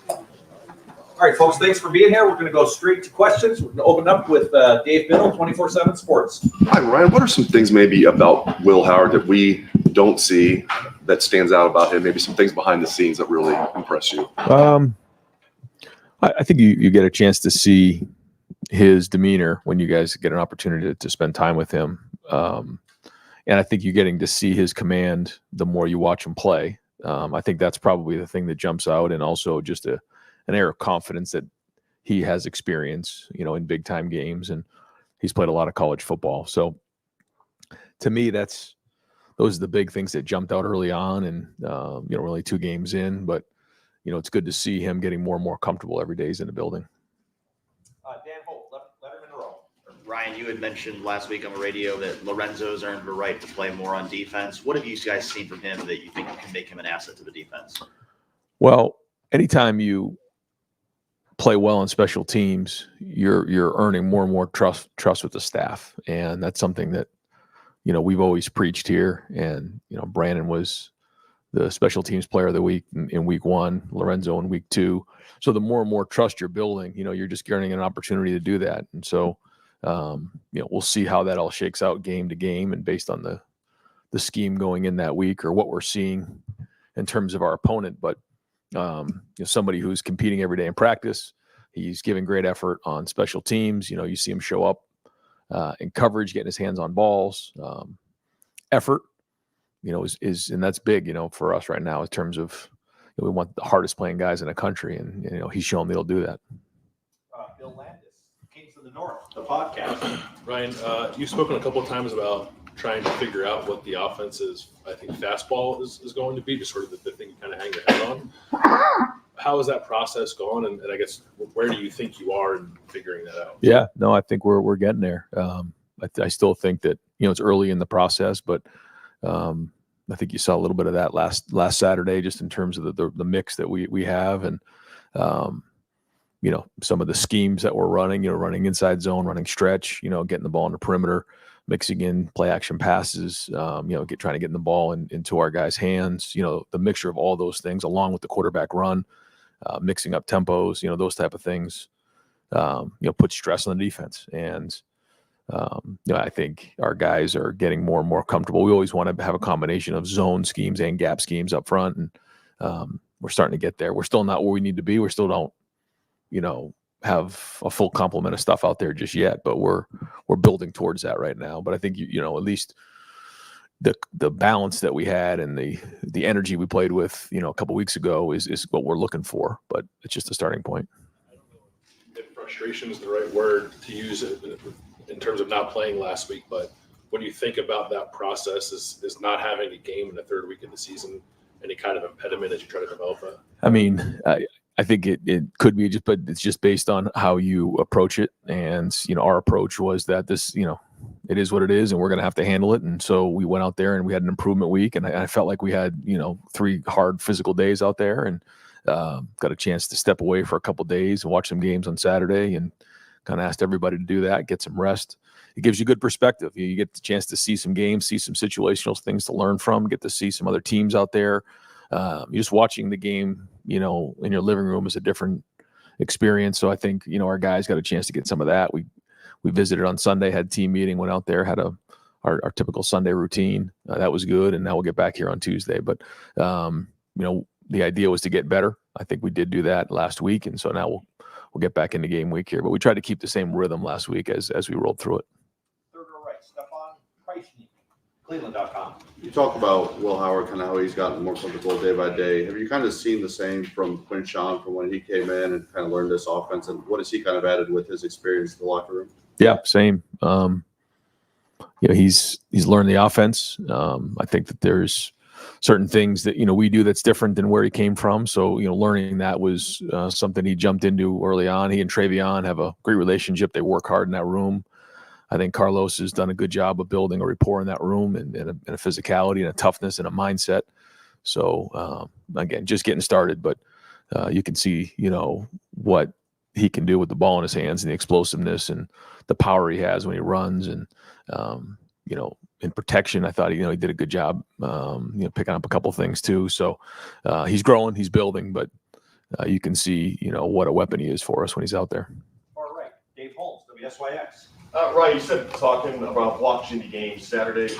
All right, folks, thanks for being here. We're going to go straight to questions. We're going to open up with Dave Biddle, 24/7 Sports. Hi, Ryan. What are some things maybe about Will Howard that we don't see that stands out about him? Maybe some things behind the scenes that really impress you? I think you get a chance to see his demeanor when you guys get an opportunity to spend time with him. And I think you're getting to see his command the more you watch him play. I think that's probably the thing that jumps out, and also just an air of confidence that he has experience, in big time games, and he's played a lot of college football. So to me, those are the big things that jumped out early on, and really 2 games in, but it's good to see him getting more and more comfortable every day he's in the building. Dan Holt, Lettermen Row. Ryan, you had mentioned last week on the radio that Lorenzo's earned the right to play more on defense. What have you guys seen from him that you think can make him an asset to the defense? Well, anytime you play well on special teams, you're earning more and more trust with the staff, and that's something that we've always preached here. And Brandon was the special teams player of the week in week 1, Lorenzo in week 2. So the more and more trust you're building, you're just getting an opportunity to do that. And so we'll see how that all shakes out game to game, and based on the scheme going in that week or what we're seeing in terms of our opponent. But somebody who's competing every day in practice, he's giving great effort on special teams. You see him show up in coverage, getting his hands on balls. Effort, is and that's big, for us right now in terms of we want the hardest playing guys in the country, and he's shown they'll do that. Bill Landis, Kings of the North, the podcast. Ryan, you've spoken a couple of times about trying to figure out what the offense's, I think, fastball is going to be, just sort of the thing you kind of hang your head on. How is that process going? And I guess where do you think you are in figuring that out? Yeah, no, I think we're getting there. I still think that it's early in the process, but I think you saw a little bit of that last Saturday, just in terms of the mix that we have, and some of the schemes that we're running. Running inside zone, running stretch. Getting the ball in the perimeter, mixing in play action passes. Trying to get the ball into our guys' hands. The mixture of all those things, along with the quarterback run, mixing up tempos. Those type of things. Put stress on the defense, and I think our guys are getting more and more comfortable. We always want to have a combination of zone schemes and gap schemes up front, and we're starting to get there. We're still not where we need to be. We still don't, have a full complement of stuff out there just yet, but we're building towards that right now. But I think at least the balance that we had and the energy we played with, a couple weeks ago is what we're looking for. But it's just a starting point. I don't know if frustration is the right word to use in terms of not playing last week, but when you think about that process, is not having a game in the 3rd week of the season any kind of impediment as you try to develop that? I mean, I think it could be but it's just based on how you approach it. And, our approach was that this, it is what it is, and we're going to have to handle it. And so we went out there and we had an improvement week, and I felt like we had, 3 hard physical days out there, and got a chance to step away for a couple of days and watch some games on Saturday, and kind of asked everybody to do that, get some rest. It gives you good perspective. You get the chance to see some games, see some situational things to learn from, get to see some other teams out there. You're just watching the game, in your living room is a different experience. So I think, our guys got a chance to get some of that. We visited on Sunday, had team meeting, went out there, had our typical Sunday routine. That was good. And now we'll get back here on Tuesday. But, the idea was to get better. I think we did do that last week. And so now we'll get back into game week here. But we tried to keep the same rhythm last week as we rolled through it. Third row right, Stefan Kreisnik, Cleveland.com. You talk about Will Howard, kind of how he's gotten more comfortable day by day. Have you kind of seen the same from Quinn Sean from when he came in and kind of learned this offense? And what has he kind of added with his experience in the locker room? Yeah, same. He's learned the offense. I think that there's certain things that, we do that's different than where he came from. So, learning that was something he jumped into early on. He and Travion have a great relationship. They work hard in that room. I think Carlos has done a good job of building a rapport in that room, and a physicality and a toughness and a mindset. So, again, just getting started, but you can see, what he can do with the ball in his hands and the explosiveness and the power he has when he runs. And, in protection, I thought he did a good job, picking up a couple things too. So he's growing, he's building, but you can see, what a weapon he is for us when he's out there. All right, Dave Holmes, WSYX. Ryan, you said talking about watching the game Saturday.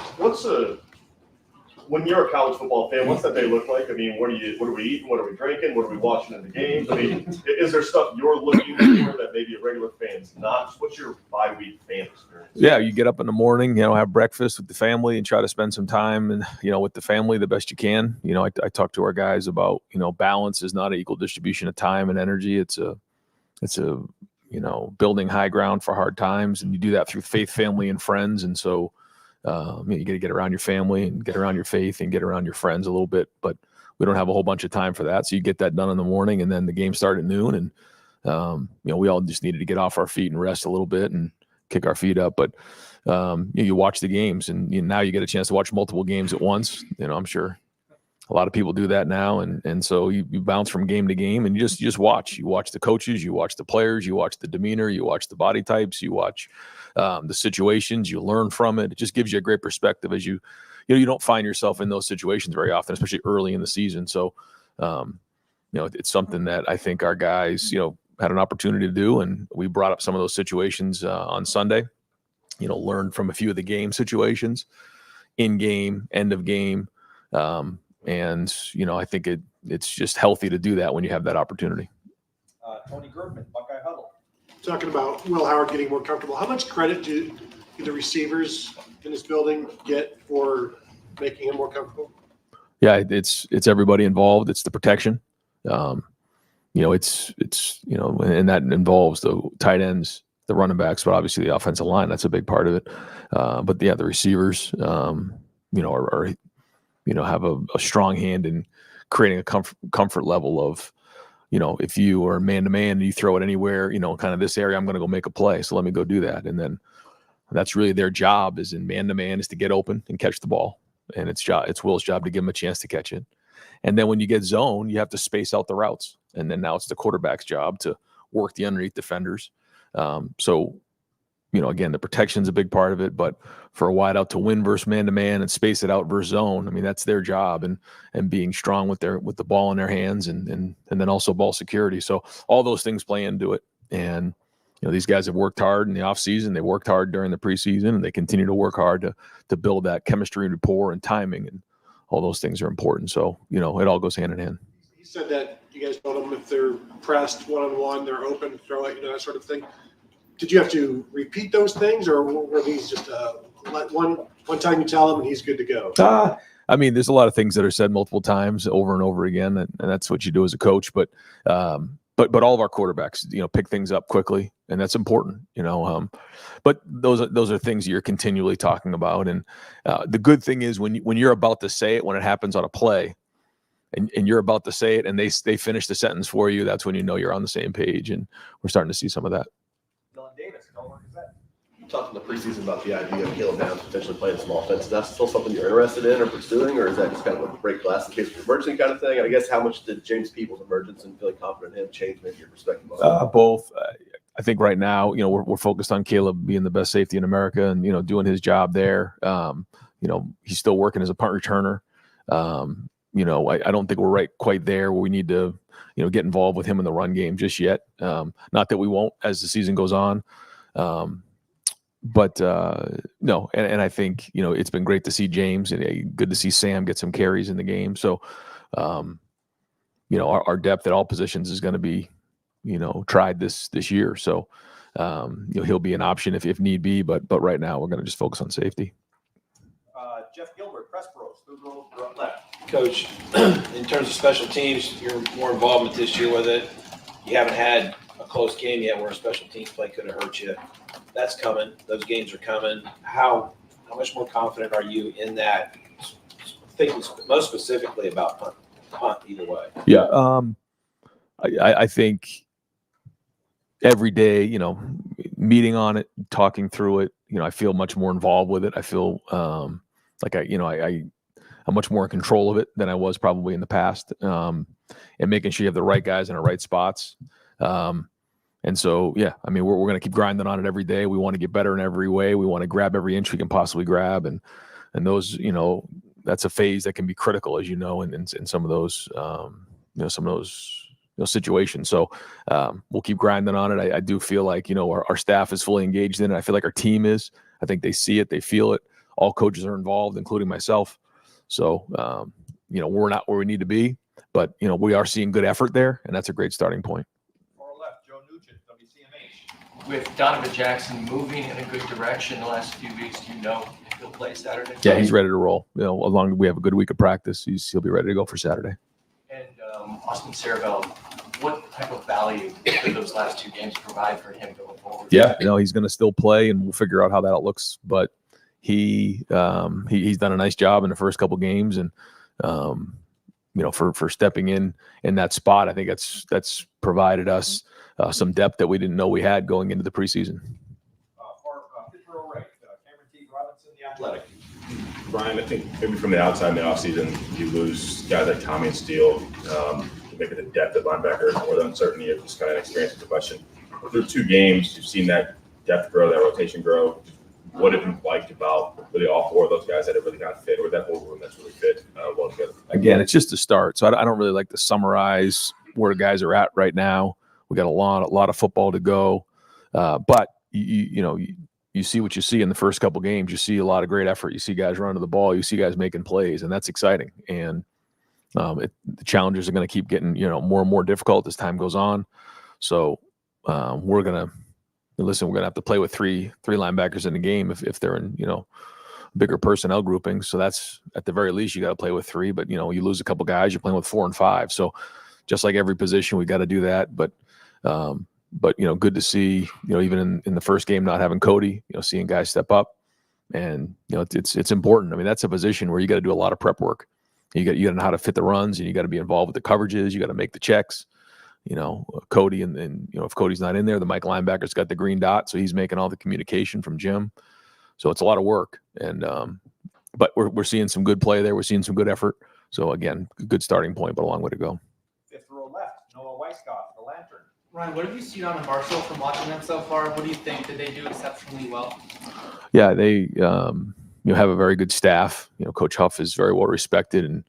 When you're a college football fan, what's that day look like? I mean, what are we eating? What are we drinking? What are we watching in the games? I mean, is there stuff you're looking for that maybe a regular fan's not? Just what's your bye-week fan experience? Yeah, you get up in the morning, have breakfast with the family and try to spend some time and, with the family the best you can. I talk to our guys about, balance is not an equal distribution of time and energy. It's a building high ground for hard times. And you do that through faith, family, and friends. And so, you got to get around your family and get around your faith and get around your friends a little bit, but we don't have a whole bunch of time for that. So you get that done in the morning, and then the game started at noon, and we all just needed to get off our feet and rest a little bit and kick our feet up. But you watch the games, and now you get a chance to watch multiple games at once. I'm sure a lot of people do that now, and so you bounce from game to game, and you just watch. You watch the coaches, you watch the players, you watch the demeanor, you watch the body types, you watch the situations. You learn from it. It just gives you a great perspective as you don't find yourself in those situations very often, especially early in the season. So it's something that I think our guys had an opportunity to do, and we brought up some of those situations on Sunday. Learned from a few of the game situations, in game, end of game. And, I think it's just healthy to do that when you have that opportunity. Tony Gertman, Buckeye Huddle. Talking about Will Howard getting more comfortable, how much credit do the receivers in this building get for making him more comfortable? Yeah, it's everybody involved. It's the protection. And that involves the tight ends, the running backs, but obviously the offensive line. That's a big part of it. But the receivers, have a strong hand in creating a comfort level of, if you are man-to-man and you throw it anywhere, kind of this area, I'm going to go make a play. So let me go do that. And then that's really their job is in man-to-man is to get open and catch the ball. And it's Will's job to give him a chance to catch it. And then when you get zone, you have to space out the routes. And then now it's the quarterback's job to work the underneath defenders. Again, the protection's a big part of it, but for a wide out to win versus man-to-man and space it out versus zone, I mean, that's their job and being strong with the ball in their hands and then also ball security. So all those things play into it. And, these guys have worked hard in the off season. They worked hard during the preseason, and they continue to work hard to build that chemistry and rapport and timing, and all those things are important. So, it all goes hand in hand. He said that you guys told him if they're pressed one-on-one, they're open, throw it, that sort of thing. Did you have to repeat those things, or were these just one time you tell him and he's good to go? There's a lot of things that are said multiple times over and over again, and that's what you do as a coach. But all of our quarterbacks, pick things up quickly, and that's important. But those are things you're continually talking about. And the good thing is when you're about to say it, when it happens on a play, and you're about to say it, and they finish the sentence for you, that's when you're on the same page. And we're starting to see some of that. You talked in the preseason about the idea of Caleb Downs potentially playing some offense. Is that still something you're interested in or pursuing, or is that just kind of a break glass in case of emergency kind of thing? And I guess how much did James Peoples' emergence and feeling confident in him change maybe your perspective on it? Both. I think right now, we're focused on Caleb being the best safety in America and, doing his job there. He's still working as a punt returner. I don't think we're quite there where we need to, get involved with him in the run game just yet. Not that we won't as the season goes on. But no, and I think, it's been great to see James and good to see Sam get some carries in the game. So, our depth at all positions is going to be, tried this year. So, he'll be an option if need be, but right now we're going to just focus on safety. Jeff Gilbert, Press Pros, third row left. Coach, in terms of special teams, you're more involvement this year with it. You haven't had a close game yet where a special teams play could have hurt you. That's coming. Those games are coming. How much more confident are you in that? Thinking most specifically about punt either way. Yeah. I think every day, meeting on it, talking through it, I feel much more involved with it. I feel like I'm much more in control of it than I was probably in the past. And making sure you have the right guys in the right spots. And so, yeah, we're going to keep grinding on it every day. We want to get better in every way. We want to grab every inch we can possibly grab. And those, that's a phase that can be critical, as in some of those, some of those situation. So we'll keep grinding on it. I do feel like, our staff is fully engaged in it. I feel like our team is. I think they see it, they feel it. All coaches are involved, including myself. So, we're not where we need to be, but, we are seeing good effort there, and that's a great starting point. Far left, Joe Nugent, WCMH. With Donovan Jackson moving in a good direction the last few weeks, do you know if he'll play Saturday? Yeah, he's ready to roll. As long as we have a good week of practice, he'll be ready to go for Saturday. And Austin Cerebell, what type of value did those last two games provide for him going forward? Yeah, he's going to still play, and we'll figure out how that looks. But he's done a nice job in the first couple games, and for stepping in that spot, I think that's provided us some depth that we didn't know we had going into the preseason. Fifth row right, Cameron T. Robinson, The Athletic. Brian, I think maybe from the outside in the offseason, you lose guys like Tommy and Steele, maybe the depth at linebacker or the uncertainty of just kind of experience with the question. But through 2 games, you've seen that depth grow, that rotation grow. What have you liked about really all 4 of those guys that have really kind of fit, or that whole room that's really fit well together? Again, it's just a start. So I don't really like to summarize where guys are at right now. We got a lot of football to go. But you see what you see in the first couple games. You see a lot of great effort. You see guys running the ball. You see guys making plays, and that's exciting. And the challenges are going to keep getting more and more difficult as time goes on. So we're going to have to play with three linebackers in the game if they're in bigger personnel groupings. So that's at the very least you got to play with 3. But you lose a couple guys, you're playing with 4 and 5. So just like every position, we got to do that. But good to see, even in the first game not having Cody, seeing guys step up, and it's important. I mean, that's a position where you got to do a lot of prep work. You got to know how to fit the runs, and you got to be involved with the coverages. You got to make the checks. Cody and if Cody's not in there, the Mike linebacker's got the green dot, so he's making all the communication from Jim. So it's a lot of work, and but we're seeing some good play there. We're seeing some good effort. So again, good starting point, but a long way to go. Fifth row left, Noah Weisskopf, The Lantern. Ryan, what have you seen on Marshall from watching them so far? What do you think? Did they do exceptionally well? Yeah, they have a very good staff. Coach Huff is very well respected, and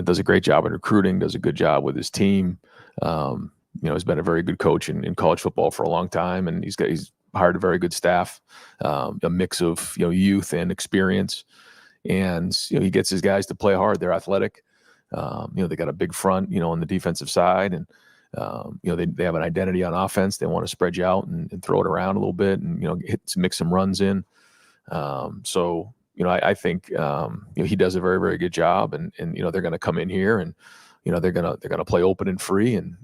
does a great job in recruiting, does a good job with his team. Has been a very good coach in college football for a long time, and he's hired a very good staff, a mix of youth and experience, and he gets his guys to play hard. They're athletic. They got a big front, on the defensive side, and they have an identity on offense. They want to spread you out and throw it around a little bit, and mix some runs in. I think he does a very, very good job, and they're going to come in here, and they're going to play open and free, and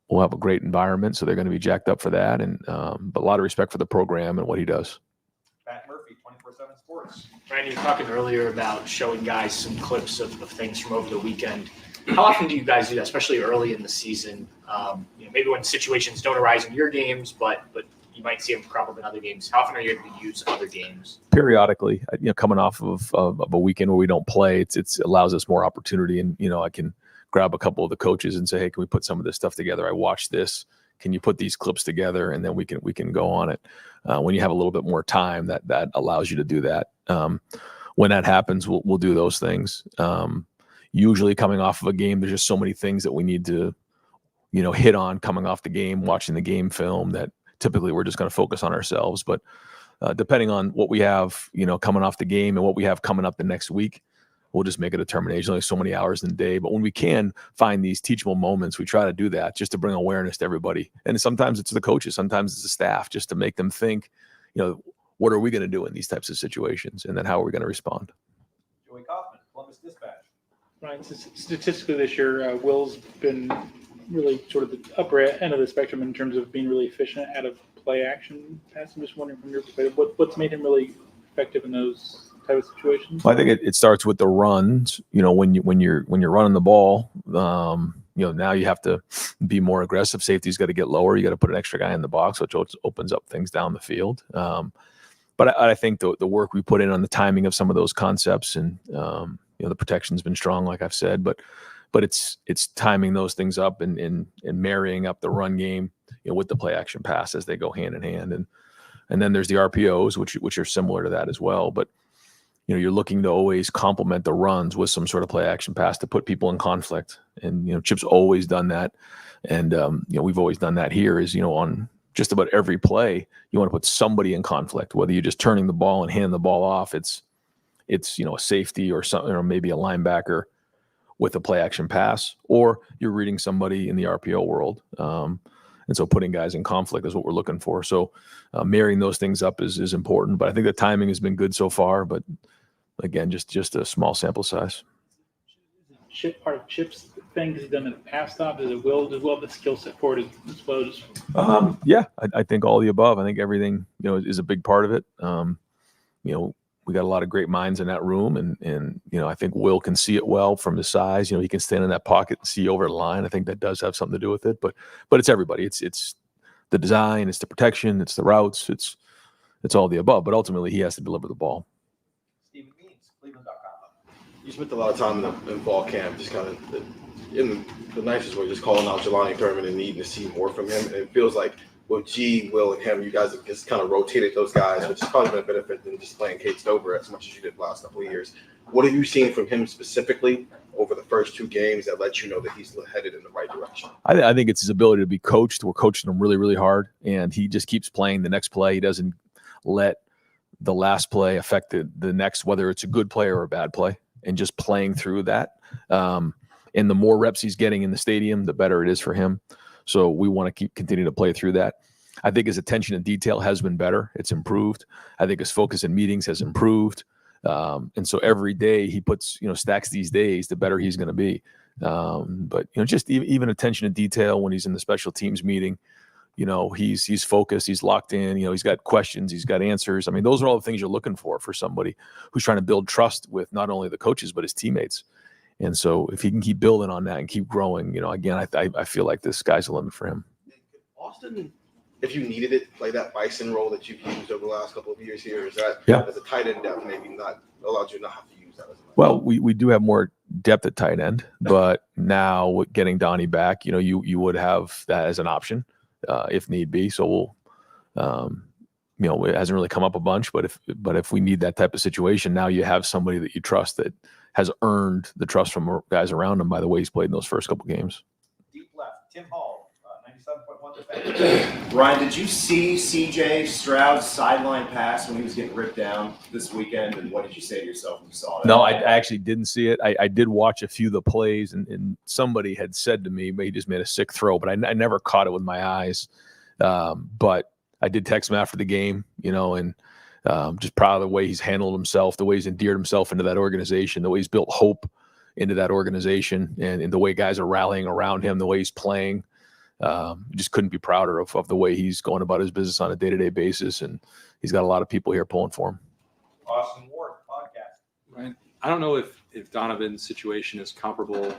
we'll have a great environment, so they're going to be jacked up for that, and but a lot of respect for the program and what he does. Pat Murphy, 24/7 Sports. Ryan, you were talking earlier about showing guys some clips of things from over the weekend. How often do you guys do that, especially early in the season? Maybe when situations don't arise in your games, but you might see them crop up in other games. How often are you able to use other games? Periodically, coming off of a weekend where we don't play, it allows us more opportunity, and I can grab a couple of the coaches and say, hey, can we put some of this stuff together? I watched this. Can you put these clips together? And then we can go on it. When you have a little bit more time, that allows you to do that. When that happens, we'll do those things. Usually coming off of a game, there's just so many things that we need to, hit on coming off the game, watching the game film, that typically we're just going to focus on ourselves. But depending on what we have, coming off the game and what we have coming up the next week, we'll just make a determination. Only so many hours in the day. But when we can find these teachable moments, we try to do that just to bring awareness to everybody. And sometimes it's the coaches, sometimes it's the staff, just to make them think, what are we going to do in these types of situations? And then how are we going to respond? Joey Kaufman, Columbus Dispatch. Right. Statistically this year, Will's been really sort of the upper end of the spectrum in terms of being really efficient out of play action pass. I'm just wondering from your perspective, what's made him really effective in those type of situations? Well, I think it starts with the runs. When you're running the ball, now you have to be more aggressive. Safety's got to get lower. You got to put an extra guy in the box, which opens up things down the field. But I think the work we put in on the timing of some of those concepts, and the protection's been strong, like I've said, but it's timing those things up and marrying up the run game, with the play action pass as they go hand in hand. And then there's the RPOs, which are similar to that as well. But you're looking to always complement the runs with some sort of play action pass to put people in conflict. And, Chip's always done that. And, we've always done that here is, on just about every play, you want to put somebody in conflict, whether you're just turning the ball and handing the ball off. It's a safety or something, or maybe a linebacker with a play action pass, or you're reading somebody in the RPO world. And so putting guys in conflict is what we're looking for. So marrying those things up is important, but I think the timing has been good so far, but again, just a small sample size. Chip, part of Chip's thing he's done in the past off, does Will have the skill set for it as well? Yeah, I think all the above. I think everything, is a big part of it. We got a lot of great minds in that room, and I think Will can see it well from his size. He can stand in that pocket and see over the line. I think that does have something to do with it. But it's everybody. It's the design, it's the protection, it's the routes, it's all the above. But ultimately, he has to deliver the ball. Stephen Means, Cleveland.com. You spent a lot of time in fall camp, just kind of in the nicest way, just calling out Jelani Thurman and needing to see more from him. And it feels like with G, Will, and him, you guys have just kind of rotated those guys, which has probably been a benefit than just playing Cade Stover as much as you did the last couple of years. What have you seen from him specifically over the first 2 games that let you know that he's headed in the right direction? I think it's his ability to be coached. We're coaching him really, really hard, and he just keeps playing the next play. He doesn't let the last play affect the next, whether it's a good play or a bad play, and just playing through that. And the more reps he's getting in the stadium, the better it is for him. So we want to continue to play through that. I think his attention to detail has been better. It's improved. I think his focus in meetings has improved. And so every day he puts, stacks these days, the better he's going to be. But, just even attention to detail when he's in the special teams meeting, he's focused, he's locked in, he's got questions, he's got answers. I mean, those are all the things you're looking for somebody who's trying to build trust with not only the coaches, but his teammates. And so if he can keep building on that and keep growing, again, I feel like the sky's the limit for him. Austin, if you needed it, play that bison role that you've used over the last couple of years here, is that as a tight end depth maybe not allowed you not have to use that as much? Well, we do have more depth at tight end, but now with getting Donnie back, you would have that as an option if need be. So we'll, it hasn't really come up a bunch, but if we need that type of situation, now you have somebody that you trust that has earned the trust from guys around him by the way he's played in those first couple games. Deep left, Tim Hall, 97.1 defense. Ryan, did you see CJ Stroud's sideline pass when he was getting ripped down this weekend? And what did you say to yourself when you saw that? No, I actually didn't see it. I did watch a few of the plays, and somebody had said to me, but he just made a sick throw, but I never caught it with my eyes. But I did text him after the game, and just proud of the way he's handled himself, the way he's endeared himself into that organization, the way he's built hope into that organization, and the way guys are rallying around him, the way he's playing. Just couldn't be prouder of the way he's going about his business on a day-to-day basis, and he's got a lot of people here pulling for him. Austin Ward, podcast. Right. I don't know if Donovan's situation is comparable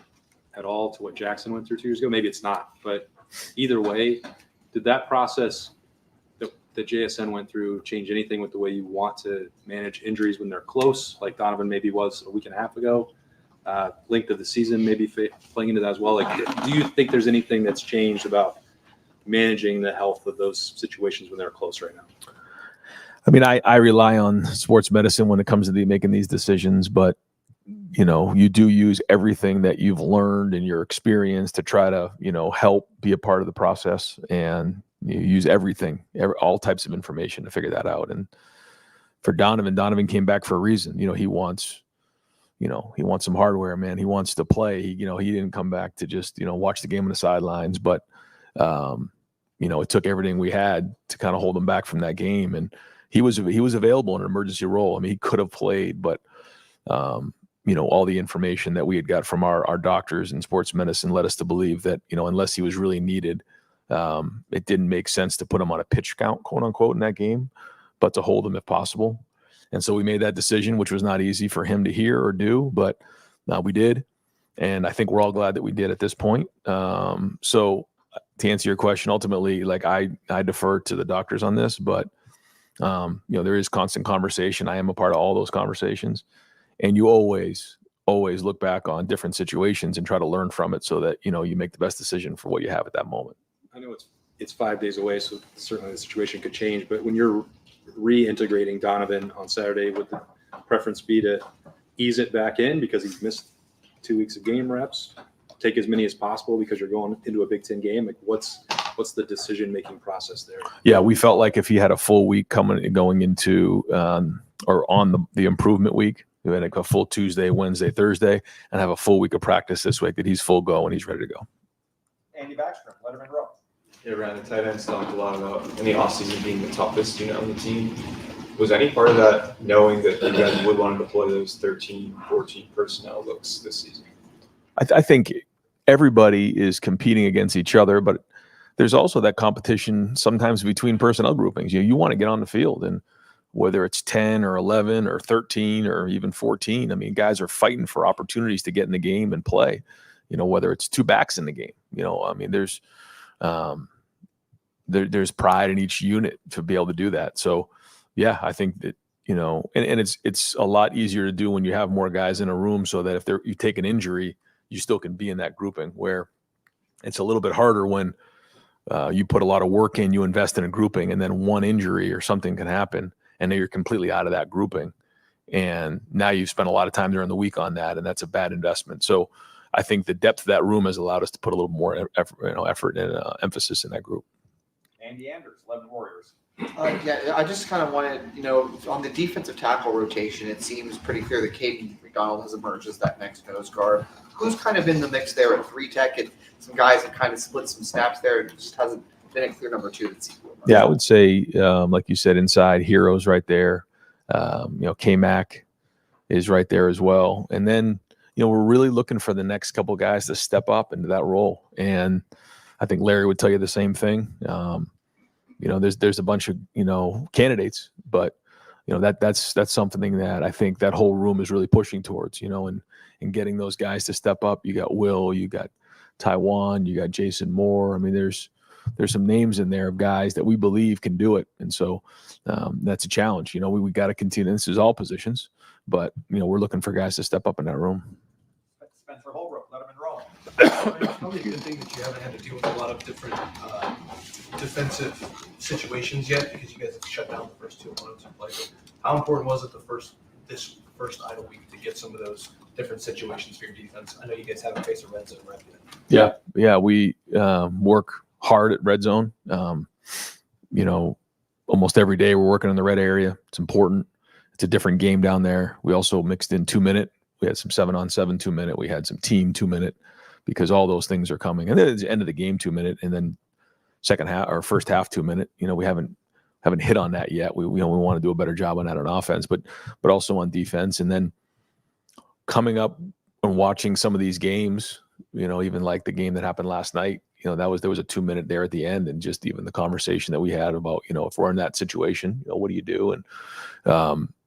at all to what Jackson went through 2 years ago. Maybe it's not, but either way, did that process that JSN went through change anything with the way you want to manage injuries when they're close, like Donovan maybe was a week and a half ago? Length of the season maybe playing into that as well. Like, do you think there's anything that's changed about managing the health of those situations when they're close right now? I mean, I rely on sports medicine when it comes to making these decisions, but you do use everything that you've learned and your experience to try to, help be a part of the process, and you use all types of information to figure that out. And for Donovan came back for a reason. He wants some hardware, man. He wants to play. He didn't come back to just, watch the game on the sidelines, but, it took everything we had to kind of hold him back from that game. And he was available in an emergency role. I mean, he could have played, but, all the information that we had got from our doctors in sports medicine led us to believe that, unless he was really needed, it didn't make sense to put him on a pitch count, quote unquote, in that game, but to hold him if possible. And so we made that decision, which was not easy for him to hear or do, but we did. And I think we're all glad that we did at this point. So to answer your question, ultimately, like I defer to the doctors on this, but there is constant conversation. I am a part of all those conversations, and you always look back on different situations and try to learn from it so that, you make the best decision for what you have at that moment. I know it's 5 days away, so certainly the situation could change, but when you're reintegrating Donovan on Saturday with preference be to ease it back in because he's missed 2 weeks of game reps, take as many as possible because you're going into a Big Ten game? Like what's the decision-making process there? Yeah, we felt like if he had a full week going into or on the improvement week, we had like a full Tuesday, Wednesday, Thursday, and have a full week of practice this week, that he's full go and he's ready to go. Andy Backstrom, Lettermen Row. Yeah, Ryan, the tight ends talked a lot about in the offseason being the toughest unit on the team. Was any part of that knowing that you guys would want to deploy those 13, 14 personnel looks this season? I think everybody is competing against each other, but there's also that competition sometimes between personnel groupings. You want to get on the field, and whether it's 10 or 11 or 13 or even 14, I mean, guys are fighting for opportunities to get in the game and play, whether it's two backs in the game, I mean, there's pride in each unit to be able to do that. So yeah, I think that, and it's a lot easier to do when you have more guys in a room, so that if you take an injury, you still can be in that grouping, where it's a little bit harder when you put a lot of work in, you invest in a grouping, and then one injury or something can happen, and then you're completely out of that grouping. And now you've spent a lot of time during the week on that, and that's a bad investment. So I think the depth of that room has allowed us to put a little more effort and emphasis in that group. Andy Anders, 11 Warriors. Yeah, I just kind of wanted, on the defensive tackle rotation, it seems pretty clear that Caden McDonald has emerged as that next nose guard. Who's kind of in the mix there at 3 tech? And some guys have kind of split some snaps there. It just hasn't been a clear number 2 that's equal. Yeah, I would say, like you said, inside Heroes right there. K-Mac is right there as well. And then, we're really looking for the next couple guys to step up into that role. And I think Larry would tell you the same thing. There's a bunch of, candidates, but, that's something that I think that whole room is really pushing towards, and getting those guys to step up. You got Will, you got Taiwan, you got Jason Moore. I mean, there's some names in there of guys that we believe can do it. And so that's a challenge. We got to continue. This is all positions, but, we're looking for guys to step up in that room. Spencer Holbrook, Lettermen Row. It's probably a good thing that you haven't had to deal with a lot of different defensive situations yet, because you guys have shut down the first 2 opponents you played. How important was it this first idle week to get some of those different situations for your defense? I know you guys haven't faced a red zone rep yet. Yeah, we work hard at red zone. Almost every day we're working in the red area. It's important. It's a different game down there. We also mixed in 2-minute. We had some 7-on-7 2-minute. We had some team 2-minute, because all those things are coming. And then at the end of the game 2-minute, and then second half or first half 2-minute. We haven't hit on that yet. We want to do a better job on that on offense, but also on defense. And then coming up and watching some of these games, even like the game that happened last night, there was a 2-minute there at the end, and just even the conversation that we had about, if we're in that situation, what do you do? And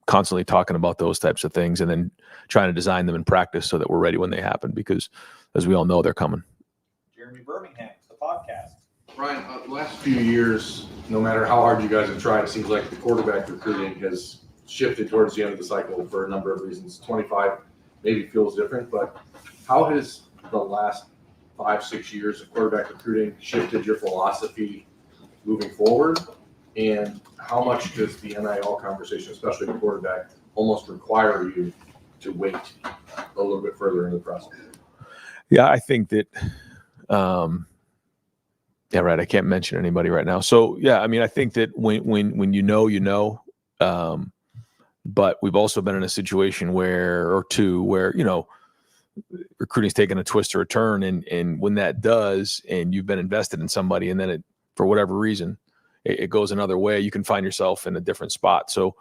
constantly talking about those types of things, and then trying to design them in practice so that we're ready when they happen, because as we all know, they're coming. Jeremy Birmingham, the podcast. Ryan, the last few years, no matter how hard you guys have tried, it seems like the quarterback recruiting has shifted towards the end of the cycle for a number of reasons. 25 maybe feels different, but how has the last 5-6 years of quarterback recruiting shifted your philosophy moving forward? And how much does the NIL conversation, especially the quarterback, almost require you to wait a little bit further in the process? Yeah, I think that, I can't mention anybody right now. So yeah, I mean, I think that when but we've also been in a situation where recruiting's taken a twist or a turn, and when that does, and you've been invested in somebody, and then it, for whatever reason, it goes another way, you can find yourself in a different spot. So,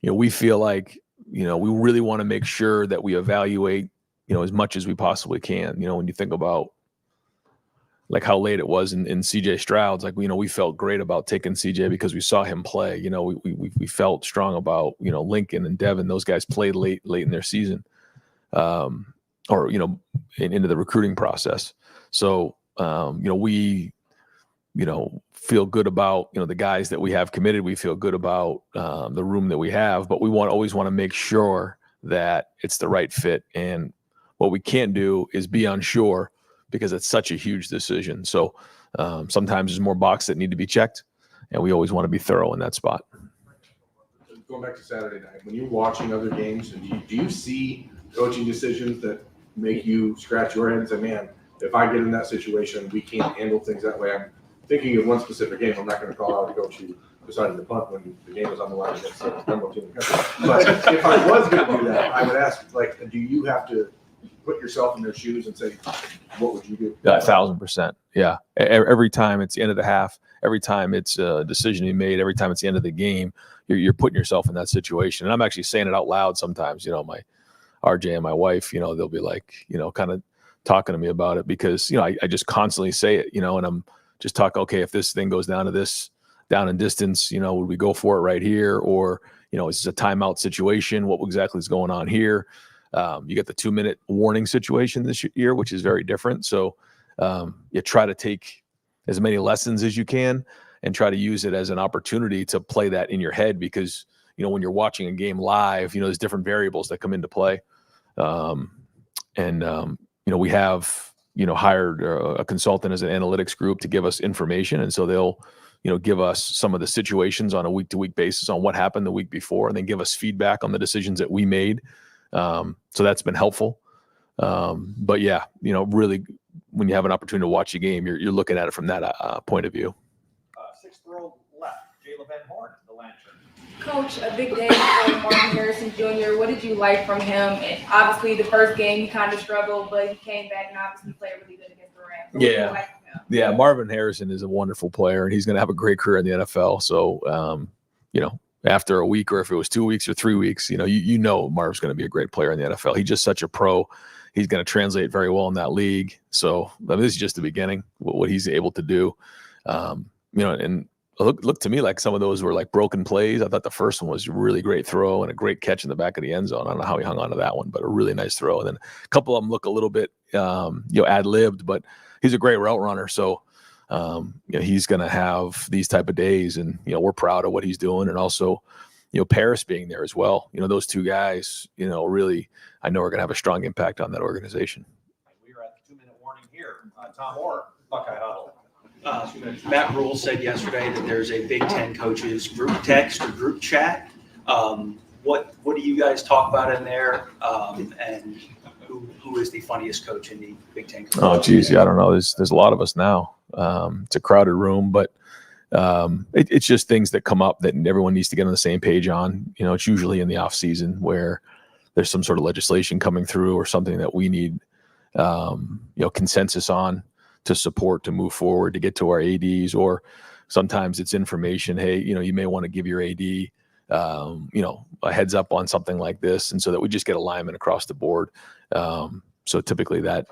we feel like, we really want to make sure that we evaluate, as much as we possibly can. When you think about like how late it was in CJ Stroud's, like, we felt great about taking CJ because we saw him play. We felt strong about, Lincoln and Devin. Those guys played late in their season, or, into the recruiting process. So, we, feel good about, the guys that we have committed. We feel good about the room that we have, but we always want to make sure that it's the right fit. And what we can't do is be unsure, because it's such a huge decision. So sometimes there's more boxes that need to be checked, and we always want to be thorough in that spot. going back to Saturday night, when you're watching other games, and do you see coaching decisions that make you scratch your head and say, man, if I get in that situation, we can't handle things that way? I'm thinking of one specific game. I'm not going to call out a coach who decided to punt when the game was on the line against the number 1 team in the country. But if I was going to do that, I would ask, like, do you have to put yourself in their shoes and say, what would you do? 1,000%. Yeah. Every time it's the end of the half, every time it's a decision you made, every time it's the end of the game, you're putting yourself in that situation. And I'm actually saying it out loud sometimes. My RJ and my wife, they'll be like, kind of talking to me about it because, I just constantly say it, and I'm just talking, okay, if this thing goes down to this, down in distance, would we go for it right here? Or, is this a timeout situation? What exactly is going on here? You get the 2-minute warning situation this year, which is very different. So you try to take as many lessons as you can and try to use it as an opportunity to play that in your head because, when you're watching a game live, there's different variables that come into play. We have, hired a consultant as an analytics group to give us information. And so they'll, give us some of the situations on a week-to-week basis on what happened the week before, and then give us feedback on the decisions that we made. So that's been helpful. But yeah, really, when you have an opportunity to watch a game, you're looking at it from that point of view. 6th row left, Jalen Van Horn, the Lantern. Coach, a big day for Marvin Harrison Jr. What did you like from him? And obviously, the first game he kind of struggled, but he came back and obviously played really good against the Rams. So what did you like from him? Yeah, Marvin Harrison is a wonderful player, and he's going to have a great career in the NFL. So, after a week, or if it was 2 weeks or 3 weeks, Marv's going to be a great player in the NFL. He's just such a pro. He's going to translate very well in that league. So this is just the beginning, what he's able to do. And look to me like some of those were like broken plays. I thought the first one was a really great throw and a great catch in the back of the end zone. I don't know how he hung on to that one, but a really nice throw. And then a couple of them look a little bit, ad-libbed, but he's a great route runner. So, he's going to have these type of days, and, we're proud of what he's doing. And also, Paris being there as well. Those two guys, really, I know are going to have a strong impact on that organization. We are at the 2-minute warning here. Tom Moore, Buckeye Huddle. Matt Rule said yesterday that there's a Big Ten coaches group text or group chat. What do you guys talk about in there? And who is the funniest coach in the Big Ten? Oh, geez, yeah, I don't know. There's a lot of us now. It's a crowded room, but it's just things that come up that everyone needs to get on the same page on. It's usually in the off season where there's some sort of legislation coming through or something that we need, consensus on to support, to move forward, to get to our ADs, or sometimes it's information. Hey, you may want to give your AD, a heads up on something like this. And so that we just get alignment across the board. So typically that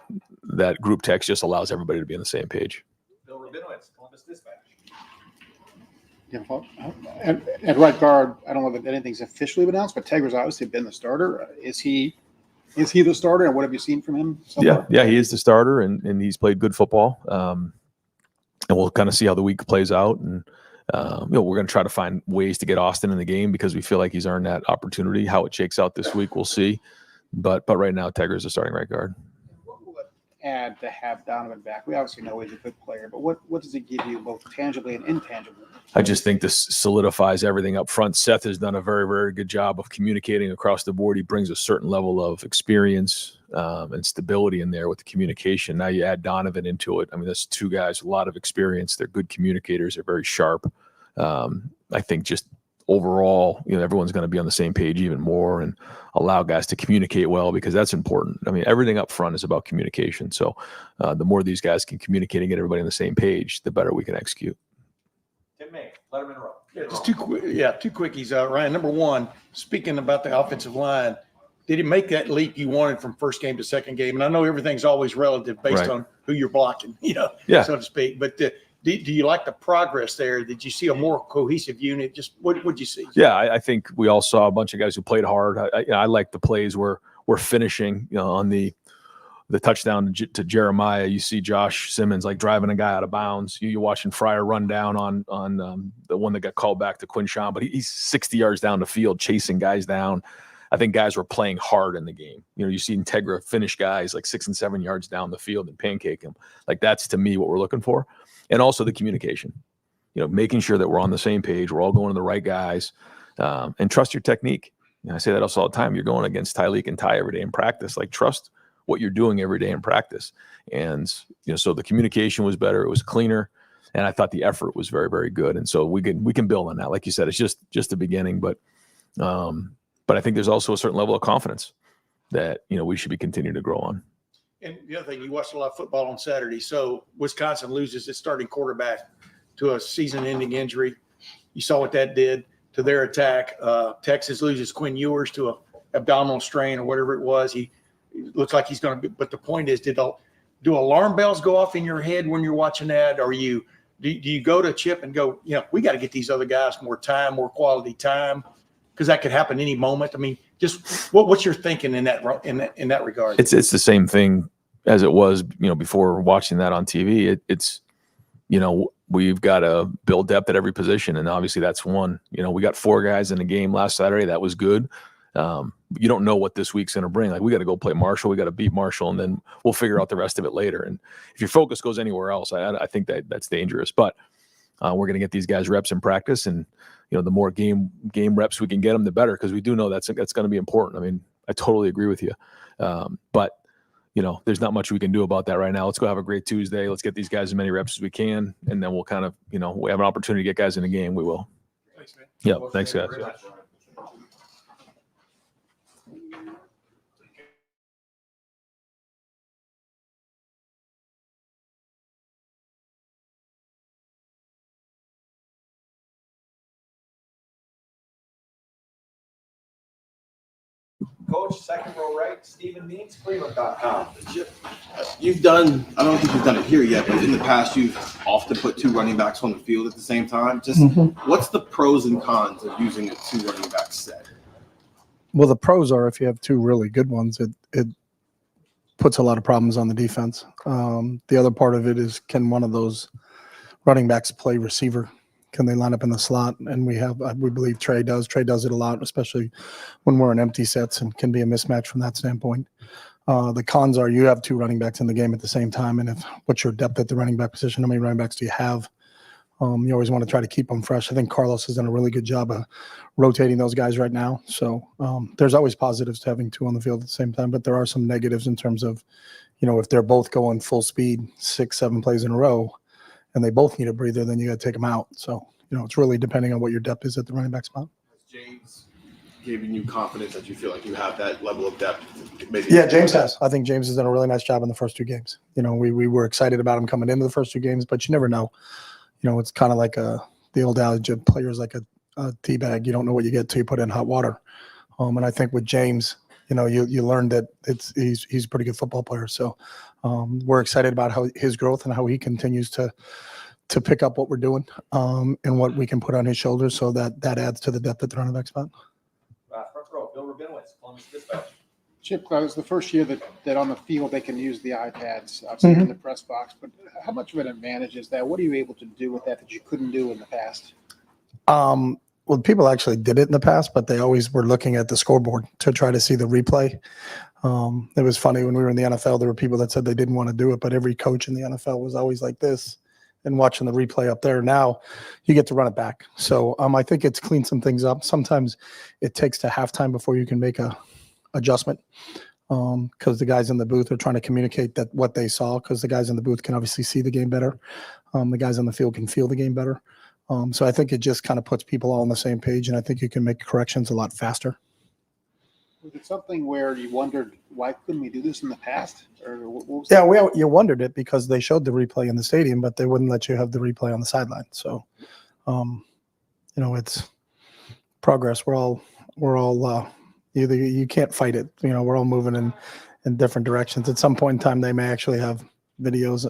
group text just allows everybody to be on the same page. Bill Rabinowitz, Columbus Dispatch. Yeah, well, at right guard, I don't know that anything's officially been announced, but Tegra's obviously been the starter. Is he the starter, and what have you seen from him so far? Yeah, he is the starter, and he's played good football. And we'll kind of see how the week plays out. And we're going to try to find ways to get Austin in the game because we feel like he's earned that opportunity. How it shakes out this week, we'll see. But right now, Tegra's the starting right guard. What will it add to have Donovan back? We obviously know he's a good player, but what does it give you both tangibly and intangibly? I just think this solidifies everything up front. Seth has done a very, very good job of communicating across the board. He brings a certain level of experience and stability in there with the communication. Now you add Donovan into it. I mean, that's two guys, a lot of experience. They're good communicators. They're very sharp. I think just overall, everyone's going to be on the same page even more and allow guys to communicate well because that's important. I mean, everything up front is about communication. So the more these guys can communicate and get everybody on the same page, the better we can execute. Tim May, Lettermen Row. Yeah, just two quickies, Ryan. Number one, speaking about the offensive line, did it make that leap you wanted from first game to second game? And I know everything's always relative based on who you're blocking, so to speak. But do you like the progress there? Did you see a more cohesive unit? Just what would you see? Yeah, I think we all saw a bunch of guys who played hard. I like the plays where we're finishing, on the touchdown to Jeremiah. You see Josh Simmons like driving a guy out of bounds. You're watching Fryer run down on the one that got called back to Quinshawn, but he's 60 yards down the field chasing guys down. I think guys were playing hard in the game. You see Integra finish guys like 6 and 7 yards down the field and pancake them. Like that's to me what we're looking for. And also the communication, making sure that we're on the same page. We're all going to the right guys. and trust your technique. I say that also all the time. You're going against Tyleek and Ty every day in practice. Like, trust what you're doing every day in practice. And, so the communication was better. It was cleaner. And I thought the effort was very, very good. And so we can build on that. Like you said, it's just the beginning. But I think there's also a certain level of confidence that, we should be continuing to grow on. And the other thing, you watched a lot of football on Saturday. So Wisconsin loses its starting quarterback to a season-ending injury. You saw what that did to their attack. Texas loses Quinn Ewers to an abdominal strain or whatever it was. He looks like he's going to be. But the point is, do alarm bells go off in your head when you're watching that? Or do you go to Chip and go, we got to get these other guys more time, more quality time, because that could happen any moment. I mean, just what's your thinking in that regard? It's the same thing as it was, before watching that on TV. It's we've got to build depth at every position, and obviously that's one. We got 4 guys in a game last Saturday. That was good. You don't know what this week's going to bring. Like, we got to go play Marshall. We got to beat Marshall, and then we'll figure out the rest of it later. And if your focus goes anywhere else, I think that's dangerous. But we're going to get these guys reps in practice, and the more game reps we can get them, the better, because we do know that's going to be important. I mean, I totally agree with you. But there's not much we can do about that right now. Let's go have a great Tuesday. Let's get these guys as many reps as we can, and then we'll kind of, we have an opportunity to get guys in the game. We will. Thanks, man. Yeah, thanks, guys. Coach, second row right, Stephen Means, Cleveland.com. You've done, I don't think you've done it here yet, but in the past, you've often put 2 running backs on the field at the same time. Just what's the pros and cons of using a 2 running back set? Well, the pros are, if you have 2 really good ones, it puts a lot of problems on the defense. The other part of it is, can one of those running backs play receiver? Can they line up in the slot? And we believe Trey does. Trey does it a lot, especially when we're in empty sets, and can be a mismatch from that standpoint. The cons are, you have 2 running backs in the game at the same time, and what's your depth at the running back position? How many running backs do you have? You always want to try to keep them fresh. I think Carlos has done a really good job of rotating those guys right now. So there's always positives to having 2 on the field at the same time, but there are some negatives in terms of, if they're both going full speed 6, 7 plays in a row, and they both need a breather, then you got to take them out. So, it's really depending on what your depth is at the running back spot. James giving you confidence that you feel like you have that level of depth? Yeah, James has. I think James has done a really nice job in the first 2 games. We were excited about him coming into the first 2 games, but you never know. It's kind of like the old adage of players like a tea bag. You don't know what you get till you put it in hot water. And I think with James, you learned that he's a pretty good football player. So we're excited about his growth and how he continues to pick up what we're doing and what we can put on his shoulders. So that adds to the depth at the running back spot. Front row, Bill Rabinowitz, Columbus Dispatch. Chip, it's the first year that on the field they can use the iPads outside in the press box. But how much of an advantage is that? What are you able to do with that you couldn't do in the past? Well, people actually did it in the past, but they always were looking at the scoreboard to try to see the replay. It was funny when we were in the NFL, there were people that said they didn't want to do it, but every coach in the NFL was always like this and watching the replay up there. Now you get to run it back. So I think it's cleaned some things up. Sometimes it takes to halftime before you can make a adjustment because the guys in the booth are trying to communicate that what they saw, because the guys in the booth can obviously see the game better. The guys on the field can feel the game better. So I think it just kind of puts people all on the same page, and I think you can make corrections a lot faster. Was it something where you wondered, why couldn't we do this in the past? Or what was You wondered it because they showed the replay in the stadium, but they wouldn't let you have the replay on the sideline. So, it's progress. We're all either you can't fight it. We're all moving in different directions. At some point in time, they may actually have videos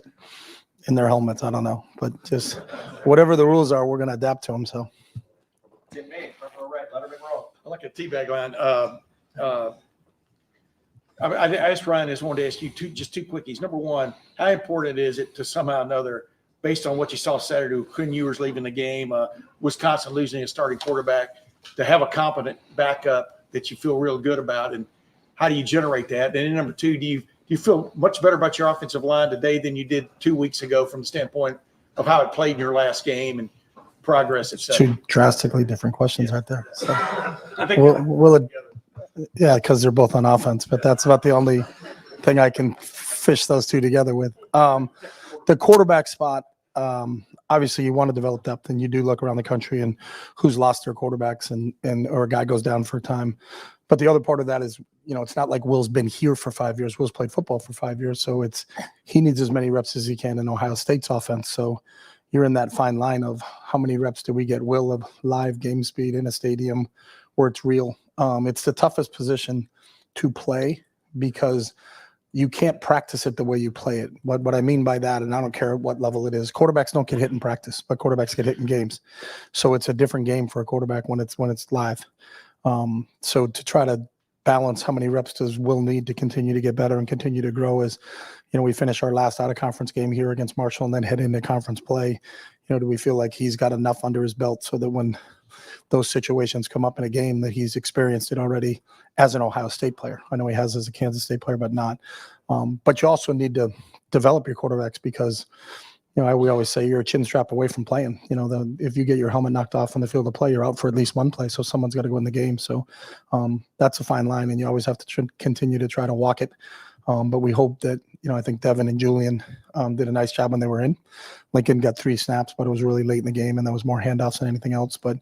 in their helmets. I don't know, but just whatever the rules are, we're going to adapt to them. So. Tim May, front row right, Lettermen Row. I like a teabag line. I asked Ryan, I just wanted to ask you two quickies. Number one, how important is it to somehow or another, based on what you saw Saturday, Quinn Ewers leaving the game, Wisconsin losing a starting quarterback, to have a competent backup that you feel real good about, and how do you generate that? And then number two, do you feel much better about your offensive line today than you did 2 weeks ago from the standpoint of how it played in your last game? And progress, et cetera. Two drastically different questions right there. So, I think yeah, because they're both on offense, but that's about the only thing I can fish those two together with. The quarterback spot, obviously you want to develop depth, and you do look around the country and who's lost their quarterbacks and or a guy goes down for a time. But the other part of that is, it's not like Will's been here for 5 years. Will's played football for 5 years, so he needs as many reps as he can in Ohio State's offense. So you're in that fine line of how many reps do we get Will of live game speed in a stadium where it's real. It's the toughest position to play because you can't practice it the way you play it. What I mean by that, and I don't care at what level it is, quarterbacks don't get hit in practice, but quarterbacks get hit in games. So it's a different game for a quarterback when it's live. So to try to balance how many reps does Will need to continue to get better and continue to grow is, we finish our last out of conference game here against Marshall and then head into conference play. Do we feel like he's got enough under his belt so that when those situations come up in a game that he's experienced it already as an Ohio State player? I know he has as a Kansas State player, but not. But you also need to develop your quarterbacks because, we always say you're a chin strap away from playing. If you get your helmet knocked off on the field of play, you're out for at least one play. So someone's got to go in the game. So that's a fine line, and you always have to continue to try to walk it. But we hope that, I think Devin and Julian did a nice job when they were in. Lincoln got 3 snaps, but it was really late in the game, and there was more handoffs than anything else. But,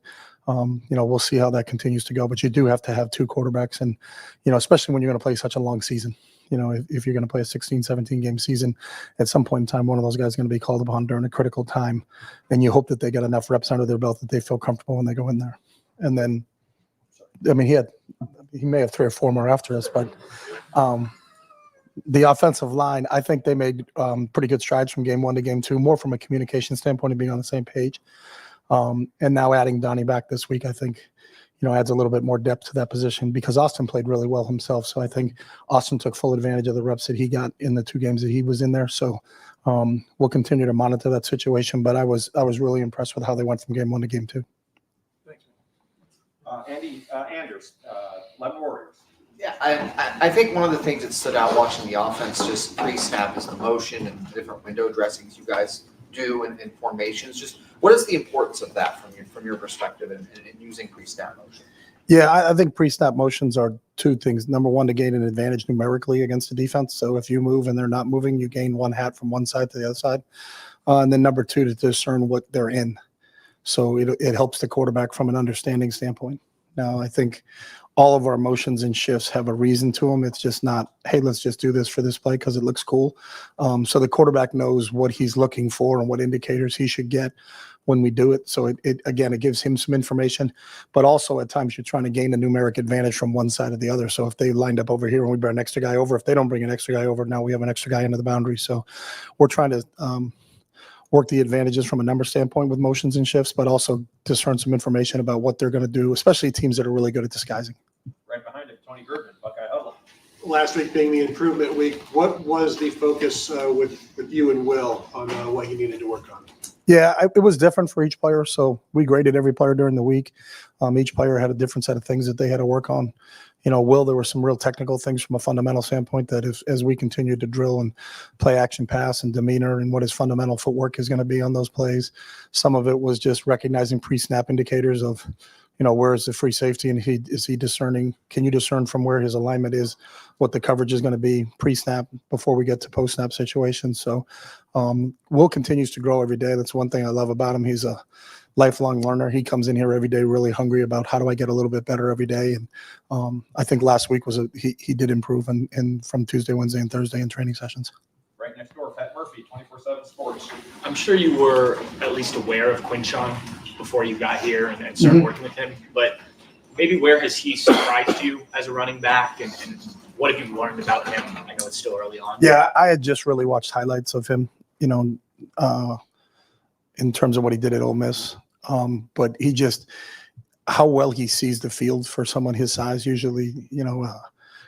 we'll see how that continues to go. But you do have to have 2 quarterbacks, and, especially when you're going to play such a long season. If you're going to play a 16, 17-game season, at some point in time, one of those guys is going to be called upon during a critical time, and you hope that they get enough reps under their belt that they feel comfortable when they go in there. And then, he may have 3 or 4 more after us, but the offensive line, I think they made pretty good strides from game 1 to game 2, more from a communication standpoint of being on the same page. And now adding Donnie back this week, I think, adds a little bit more depth to that position because Austin played really well himself. So I think Austin took full advantage of the reps that he got in the 2 games that he was in there. So we'll continue to monitor that situation. But I was really impressed with how they went from game 1 to game 2. Thanks. Andy Andrews, Lettermen Warriors. Yeah, I think one of the things that stood out watching the offense just pre-snap is the motion and the different window dressings you guys do and formations. Just what is the importance of that from your perspective in using pre-snap motion? Yeah, I think pre-snap motions are 2 things. Number one, to gain an advantage numerically against the defense. So if you move and they're not moving, you gain 1 hat from one side to the other side. And then number 2, to discern what they're in. So it helps the quarterback from an understanding standpoint. Now, I think all of our motions and shifts have a reason to them. It's just not, hey, let's just do this for this play because it looks cool. So the quarterback knows what he's looking for and what indicators he should get when we do it. So it gives him some information, but also at times you're trying to gain a numeric advantage from one side or the other. So if they lined up over here and we bring an extra guy over, if they don't bring an extra guy over, now we have an extra guy into the boundary. So we're trying to work the advantages from a number standpoint with motions and shifts, but also discern some information about what they're going to do, especially teams that are really good at disguising. Right behind him, Tony Grudman, Buckeye Huddle. Last week being the improvement week, what was the focus with you and Will on what you needed to work on? Yeah, it was different for each player. So we graded every player during the week. Each player had a different set of things that they had to work on. Will, there were some real technical things from a fundamental standpoint that as we continue to drill and play action pass and demeanor and what his fundamental footwork is going to be on those plays. Some of it was just recognizing pre-snap indicators of, where is the free safety and is he discerning? Can you discern from where his alignment is, what the coverage is going to be pre-snap before we get to post-snap situations? So Will continues to grow every day. That's one thing I love about him. He's a lifelong learner. He comes in here every day really hungry about how do I get a little bit better every day. And I think last week he did improve and from Tuesday, Wednesday, and Thursday in training sessions. Right next door, Pat Murphy, 24/7 Sports. I'm sure you were at least aware of Quinshon before you got here and started working with him, but maybe where has he surprised you as a running back and what have you learned about him? I know it's still early on. Yeah, I had just really watched highlights of him, in terms of what he did at Ole Miss. But how well he sees the field for someone his size. Usually,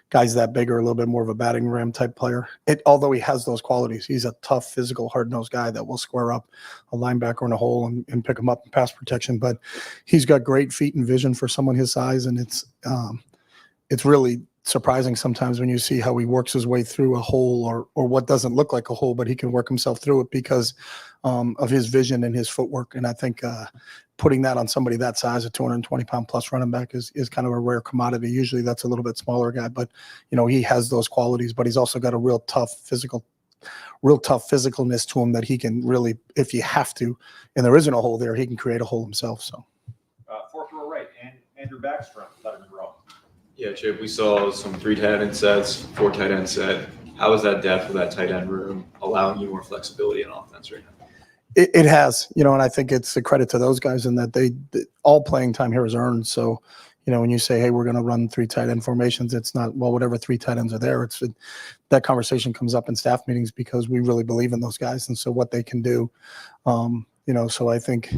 guys that big are a little bit more of a batting ram type player. Although he has those qualities, he's a tough, physical, hard-nosed guy that will square up a linebacker in a hole and pick him up in pass protection. But he's got great feet and vision for someone his size, and it's really surprising sometimes when you see how he works his way through a hole or what doesn't look like a hole, but he can work himself through it because of his vision and his footwork. And I think putting that on somebody that size, a 220-pound plus running back, is kind of a rare commodity. Usually that's a little bit smaller guy, but he has those qualities, but he's also got a real tough physicalness to him that he can really, if you have to, and there isn't a hole there, he can create a hole himself. So Fourth row right, and Andrew Backstrom, Lettermen Row. Yeah, Chip, we saw some 3 tight end sets, 4 tight end set. How is that depth of that tight end room allowing you more flexibility in offense right now? it has, and I think it's a credit to those guys in that they all playing time here is earned. So, when you say, hey, we're going to run 3 tight end formations, it's not, well, whatever 3 tight ends are there. That conversation comes up in staff meetings because we really believe in those guys. And so what they can do, so I think,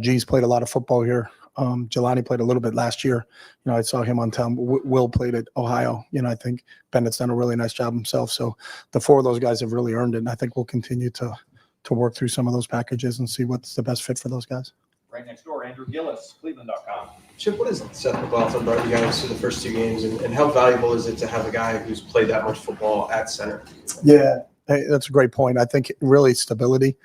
G's played a lot of football here. Jelani played a little bit last year. I saw him on town. Will played at Ohio. I think Bennett's done a really nice job himself. So the 4 of those guys have really earned it. And I think we'll continue to work through some of those packages and see what's the best fit for those guys. Right next door, Andrew Gillis, Cleveland.com. Chip, what has Seth McLaughlin brought you guys to the first 2 games, and how valuable is it to have a guy who's played that much football at center? Yeah, hey, that's a great point. I think really stability.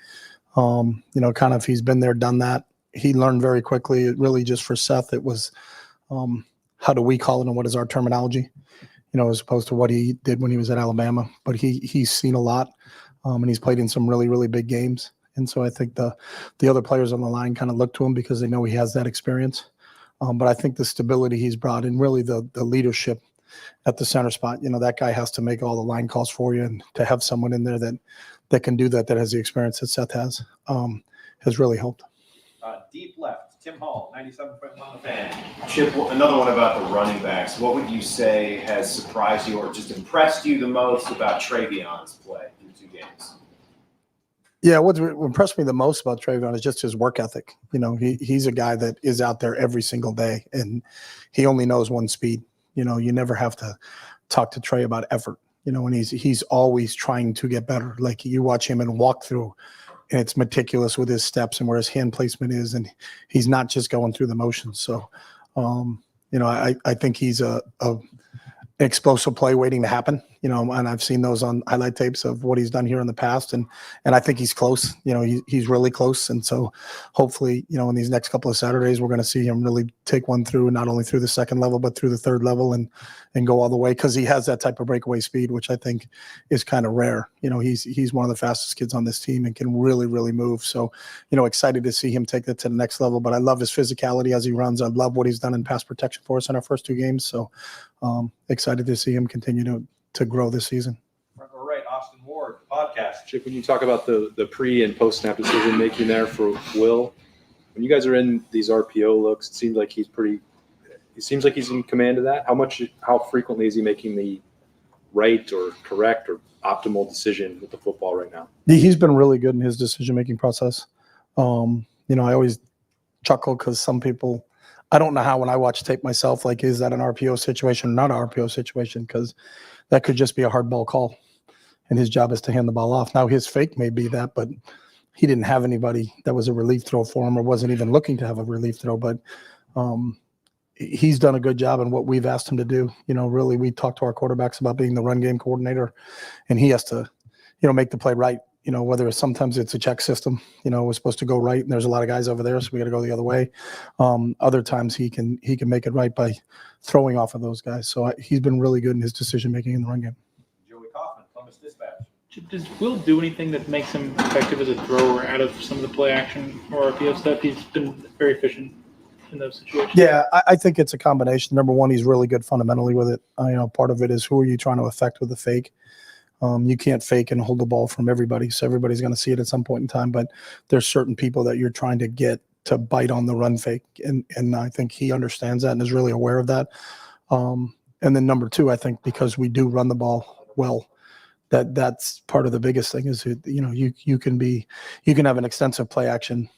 Kind of he's been there, done that. He learned very quickly. It really just for Seth, it was how do we call it and what is our terminology, as opposed to what he did when he was at Alabama. But he's seen a lot, and he's played in some really, really big games. And so I think the other players on the line kind of look to him because they know he has that experience. But I think the stability he's brought and really the leadership at the center spot, that guy has to make all the line calls for you, and to have someone in there that can do that has the experience that Seth has really helped. Deep left, Tim Hall, 97.1 The Fan. Chip, another one about the running backs. What would you say has surprised you or just impressed you the most about Trayvion's play through 2 games? Yeah, what impressed me the most about Trayvion is just his work ethic. He's a guy that is out there every single day, and he only knows one speed. You never have to talk to Trey about effort. And he's always trying to get better. Like you watch him and walk through, and it's meticulous with his steps and where his hand placement is, and he's not just going through the motions. So, I think he's a explosive play waiting to happen. And I've seen those on highlight tapes of what he's done here in the past. And I think he's close, he's really close. And so hopefully, in these next couple of Saturdays, we're going to see him really take one through, not only through the 2nd level, but through the 3rd level and go all the way. Cause he has that type of breakaway speed, which I think is kind of rare. He's one of the fastest kids on this team and can really, really move. So, excited to see him take that to the next level, but I love his physicality as he runs. I love what he's done in pass protection for us in our first 2 games. So excited to see him continue to grow this season. Front row right, Austin Ward, podcast. Chip, when you talk about the pre and post snap decision making there for Will, when you guys are in these RPO looks, it seems like he's in command of that. How frequently is he making the right or correct or optimal decision with the football right now? He's been really good in his decision-making process. I always chuckle because some people, I don't know how when I watch tape myself, like, is that an RPO situation or not an RPO situation? Because that could just be a hard ball call, and his job is to hand the ball off. Now, his fake may be that, but he didn't have anybody that was a relief throw for him or wasn't even looking to have a relief throw. But he's done a good job in what we've asked him to do. Really, we talk to our quarterbacks about being the run game coordinator, and he has to, make the play right. Whether sometimes it's a check system, we're supposed to go right and there's a lot of guys over there, so we got to go the other way. Other times he can make it right by throwing off of those guys. So he's been really good in his decision making in the run game. Joey Kaufman, Columbus Dispatch. Does Will do anything that makes him effective as a thrower out of some of the play action or RPO stuff? He's been very efficient in those situations. Yeah, I think it's a combination. Number one, he's really good fundamentally with it. Part of it is who are you trying to affect with the fake? You can't fake and hold the ball from everybody, so everybody's going to see it at some point in time. But there's certain people that you're trying to get to bite on the run fake, and I think he understands that and is really aware of that. And then number two, I think because we do run the ball well, that's part of the biggest thing is you can have an extensive play action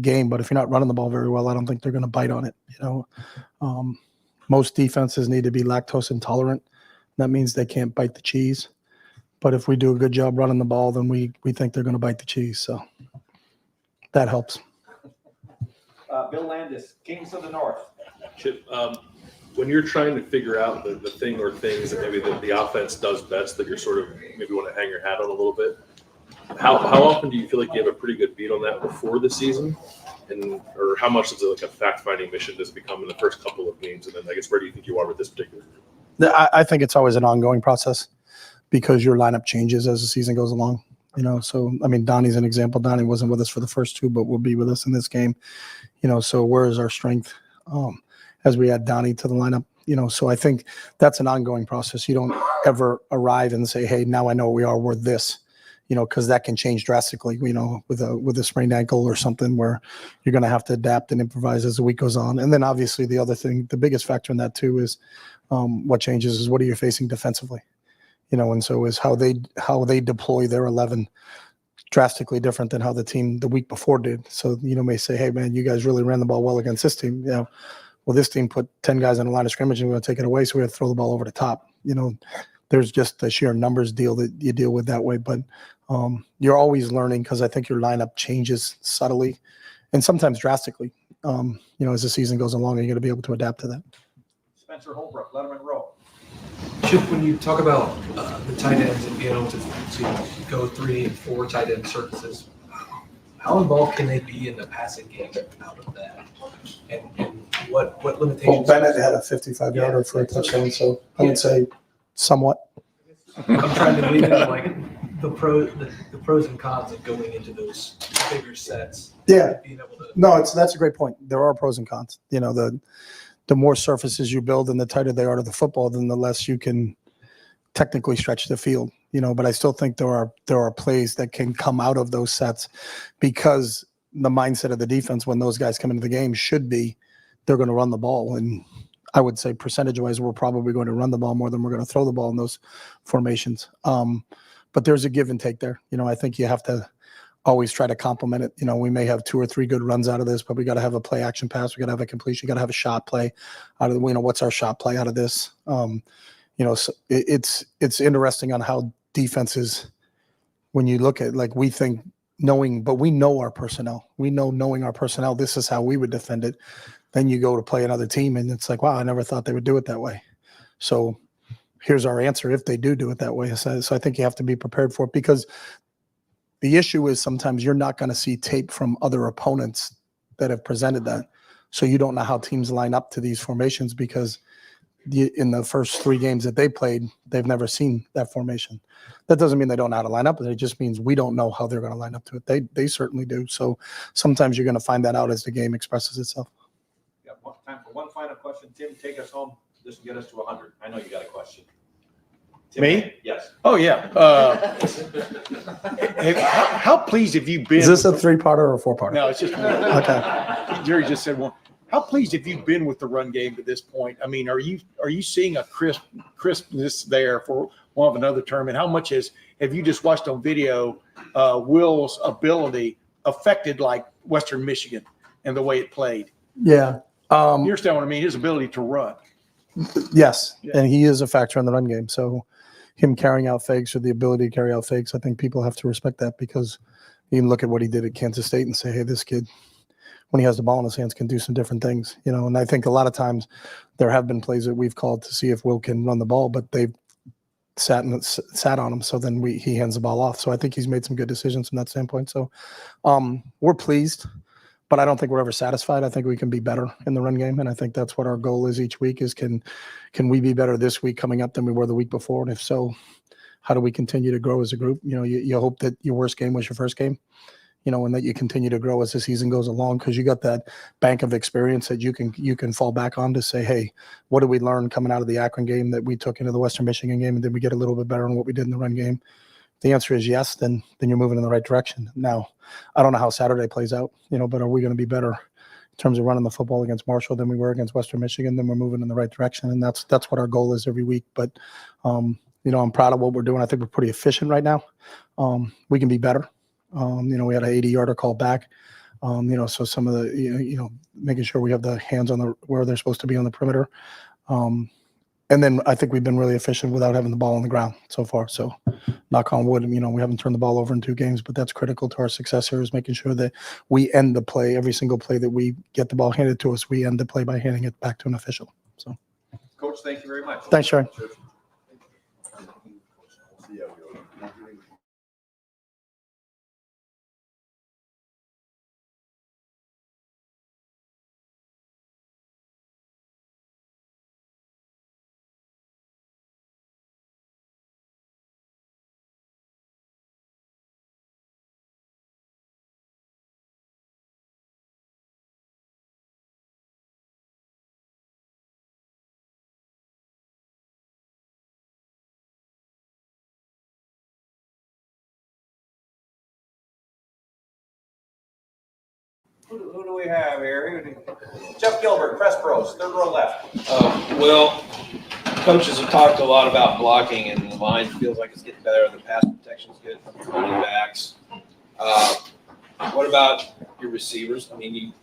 game, but if you're not running the ball very well, I don't think they're going to bite on it. Most defenses need to be lactose intolerant. That means they can't bite the cheese. But if we do a good job running the ball, then we think they're going to bite the cheese. So that helps. Bill Landis, Kings of the North. Chip, when you're trying to figure out the thing or things that maybe the offense does best that you're sort of maybe want to hang your hat on a little bit, how often do you feel like you have a pretty good beat on that before the season? And or how much is it like a fact-finding mission does it become in the first couple of games? And then I guess where do you think you are with this particular group? I think it's always an ongoing process because your lineup changes as the season goes along. So I mean, Donnie's an example. Donnie wasn't with us for the first two, but will be with us in this game. So where is our strength as we add Donnie to the lineup? So I think that's an ongoing process. You don't ever arrive and say, hey, now I know we are worth this, because that can change drastically, with a sprained ankle or something where you're going to have to adapt and improvise as the week goes on. And then obviously the other thing, the biggest factor in that too is what changes is what are you facing defensively? And so is how they deploy their 11 drastically different than how the team the week before did. So, may say, hey, man, you guys really ran the ball well against this team. Well, this team put 10 guys on the line of scrimmage and we're going to take it away, so we have to throw the ball over the top. There's just the sheer numbers deal that you deal with that way. But you're always learning because I think your lineup changes subtly and sometimes drastically, as the season goes along, and you're going to be able to adapt to that. Spencer Holbrook, Lettermen Row. Chip, when you talk about the tight ends and being able to go 3 and 4 tight end services, how involved can they be in the passing game out of that? And what limitations? Well, Bennett had a 55-yarder for a touchdown, so I would say somewhat. I'm trying to lean into like the pros and cons of going into those bigger sets. Yeah. Being able to, No, that's a great point. There are pros and cons. The more surfaces you build and the tighter they are to the football, then the less you can technically stretch the field. But I still think there are plays that can come out of those sets because the mindset of the defense when those guys come into the game should be they're going to run the ball. And I would say percentage-wise, we're probably going to run the ball more than we're going to throw the ball in those formations. But there's a give and take there. I think you have to always try to complement it. We may have 2 or 3 good runs out of this, but we got to have a play action pass. We got to have a completion. Got to have a shot play out of the, what's our shot play out of this? So it's interesting on how defenses, when you look at, like, we think but we know our personnel. We know knowing our personnel, this is how we would defend it. Then you go to play another team and it's like, wow, I never thought they would do it that way. So here's our answer if they do it that way. So I think you have to be prepared for it because the issue is sometimes you're not going to see tape from other opponents that have presented that. So you don't know how teams line up to these formations because in the first 3 games that they played, they've never seen that formation. That doesn't mean they don't know how to line up. It just means we don't know how they're going to line up to it. They certainly do. So sometimes you're going to find that out as the game expresses itself. Got time for one final question. Tim, take us home. This will get us to 100. I know you got a question. Tim, Me? Yes. Oh, yeah. How pleased have you been? Is this a 3-parter or a 4-parter? No, it's just one. Okay. Jerry just said one. How pleased have you been with the run game to this point? I mean, are you seeing a crispness there for one of another term? And how much have you just watched on video Will's ability affected like Western Michigan and the way it played? Yeah. You understand what I mean? His ability to run. Yes. Yeah. And he is a factor in the run game. So him carrying out fakes or the ability to carry out fakes, I think people have to respect that because you can look at what he did at Kansas State and say, hey, this kid, when he has the ball in his hands, can do some different things, and I think a lot of times there have been plays that we've called to see if Will can run the ball, but they've sat on him. So then he hands the ball off. So I think he's made some good decisions from that standpoint. So we're pleased, but I don't think we're ever satisfied. I think we can be better in the run game. And I think that's what our goal is each week is can we be better this week coming up than we were the week before? And if so, how do we continue to grow as a group? You hope that your worst game was your first game. And that you continue to grow as the season goes along because you got that bank of experience that you can fall back on to say, hey, what did we learn coming out of the Akron game that we took into the Western Michigan game, and did we get a little bit better on what we did in the run game? If the answer is yes, then you're moving in the right direction. Now, I don't know how Saturday plays out, but are we going to be better in terms of running the football against Marshall than we were against Western Michigan? Then we're moving in the right direction, and that's what our goal is every week. But I'm proud of what we're doing. I think we're pretty efficient right now. We can be better. We had an 80-yarder call back. So some of the, making sure we have the hands on where they're supposed to be on the perimeter. And then I think we've been really efficient without having the ball on the ground so far. So knock on wood, we haven't turned the ball over in 2 games, but that's critical to our success here is making sure that we end the play, every single play that we get the ball handed to us, we end the play by handing it back to an official. So Coach, thank you very much. Thanks, Sherry. Who do we have here? Jeff Gilbert, press pros, third row left. Well, coaches have talked a lot about blocking, and the line feels like it's getting better. The pass protection's good from your running backs. What about your receivers? I mean,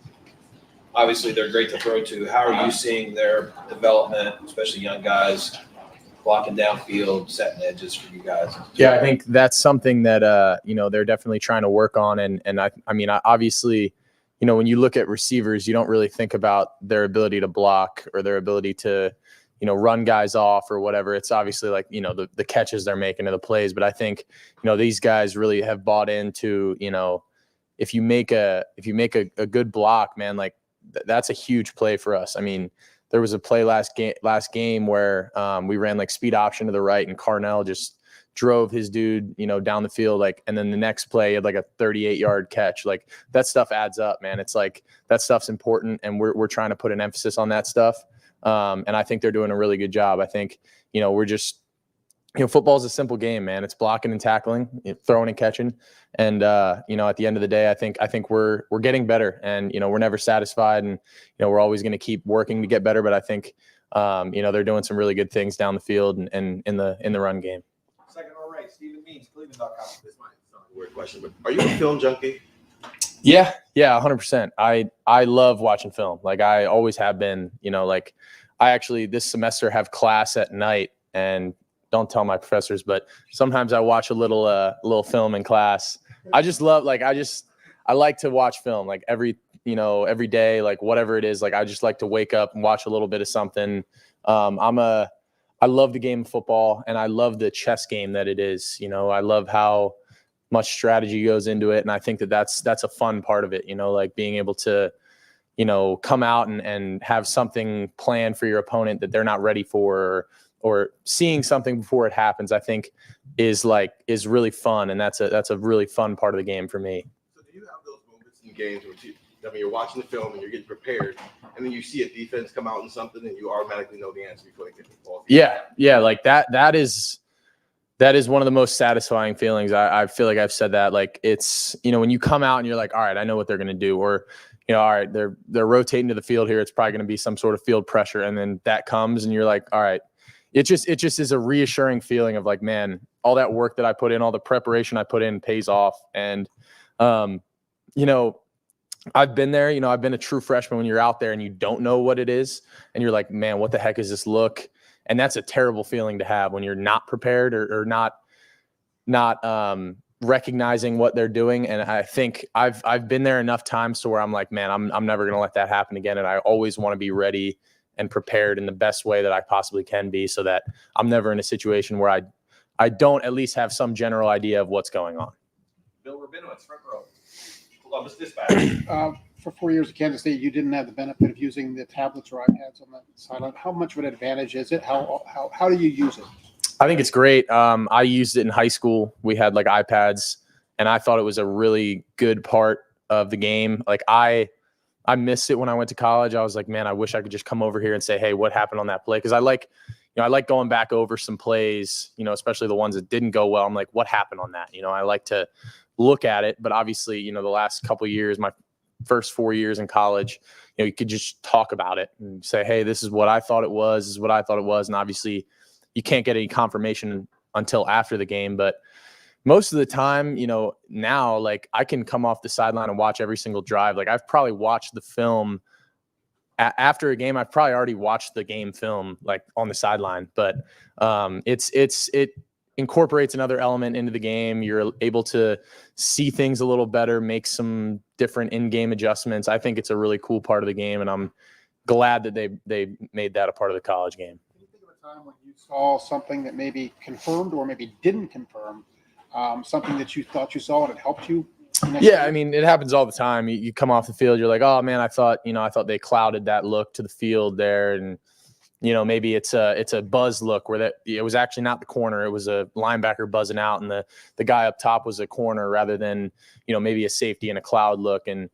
obviously they're great to throw to. How are you seeing their development, especially young guys, blocking downfield, setting edges for you guys? Yeah, I think that's something that they're definitely trying to work on, and I mean, obviously, when you look at receivers, you don't really think about their ability to block or their ability to, run guys off or whatever. It's obviously like, the catches they're making or the plays. But I think, these guys really have bought into, if you make a good block, man, like that's a huge play for us. I mean, there was a play last game where we ran like speed option to the right and Carnell just drove his dude, down the field, like, and then the next play he had like a 38-yard catch. Like that stuff adds up, man. It's like that stuff's important, and we're trying to put an emphasis on that stuff. And I think they're doing a really good job. I think, we're just, football is a simple game, man. It's blocking and tackling, throwing and catching. And at the end of the day, I think we're getting better, and we're never satisfied, and we're always going to keep working to get better. But I think they're doing some really good things down the field and in the run game. Second row right, Stephen Means, Cleveland.com. This might sound like a weird question, but are you a film junkie? Yeah, 100%. I love watching film. Like I always have been. Like I actually this semester have class at night, and don't tell my professors, but sometimes I watch a little film in class. I just love, I like to watch film, like every day, like whatever it is. Like I just like to wake up and watch a little bit of something. I love the game of football, and I love the chess game that it is. I love how much strategy goes into it, and I think that's a fun part of it. Like being able to, come out and have something planned for your opponent that they're not ready for, or seeing something before it happens, I think is really fun. And that's a really fun part of the game for me. So do you have those moments in games where you're watching the film and you're getting prepared, and then you see a defense come out in something and you automatically know the answer before they get the ball? Yeah. Like that is one of the most satisfying feelings. I feel like I've said that, like it's, when you come out and you're like, all right, I know what they're going to do, or, all right, they're rotating to the field here. It's probably going to be some sort of field pressure. And then that comes and you're like, all right, it just is a reassuring feeling of like, man, all that work that I put in, all the preparation I put in pays off. And, I've been there, I've been a true freshman when you're out there and you don't know what it is. And you're like, man, what the heck is this look? And that's a terrible feeling to have when you're not prepared or not recognizing what they're doing. And I think I've been there enough times to where I'm like, man, I'm never going to let that happen again. And I always want to be ready and prepared in the best way that I possibly can be, so that I'm never in a situation where I don't at least have some general idea of what's going on. Bill Rabinowitz, front row. Columbus Dispatch. For 4 years at Kansas State, you didn't have the benefit of using the tablets or iPads on the sideline. How much of an advantage is it? How do you use it? I think it's great. I used it in high school. We had like iPads, and I thought it was a really good part of the game. Like I missed it when I went to college. I was like, man, I wish I could just come over here and say, hey, what happened on that play? Because I like going back over some plays, especially the ones that didn't go well. I'm like, what happened on that? I like to look at it. But obviously, the last couple of years, my first 4 years in college, you could just talk about it and say, hey, this is what I thought it was. This is what I thought it was. And obviously, you can't get any confirmation until after the game. But most of the time, now, like I can come off the sideline and watch every single drive. Like I've probably watched the film after a game. I've probably already watched the game film like on the sideline, but it incorporates another element into the game. You're able to see things a little better, make some different in-game adjustments. I think it's a really cool part of the game, and I'm glad that they made that a part of the college game. time when you saw something that maybe confirmed or maybe didn't confirm something that you thought you saw and it helped you? Yeah, I mean, it happens all the time. You come off the field, you're like, oh man, I thought they clouded that look to the field there, and maybe it's a buzz look where it was actually not the corner, it was a linebacker buzzing out, and the guy up top was a corner rather than maybe a safety and a cloud look. And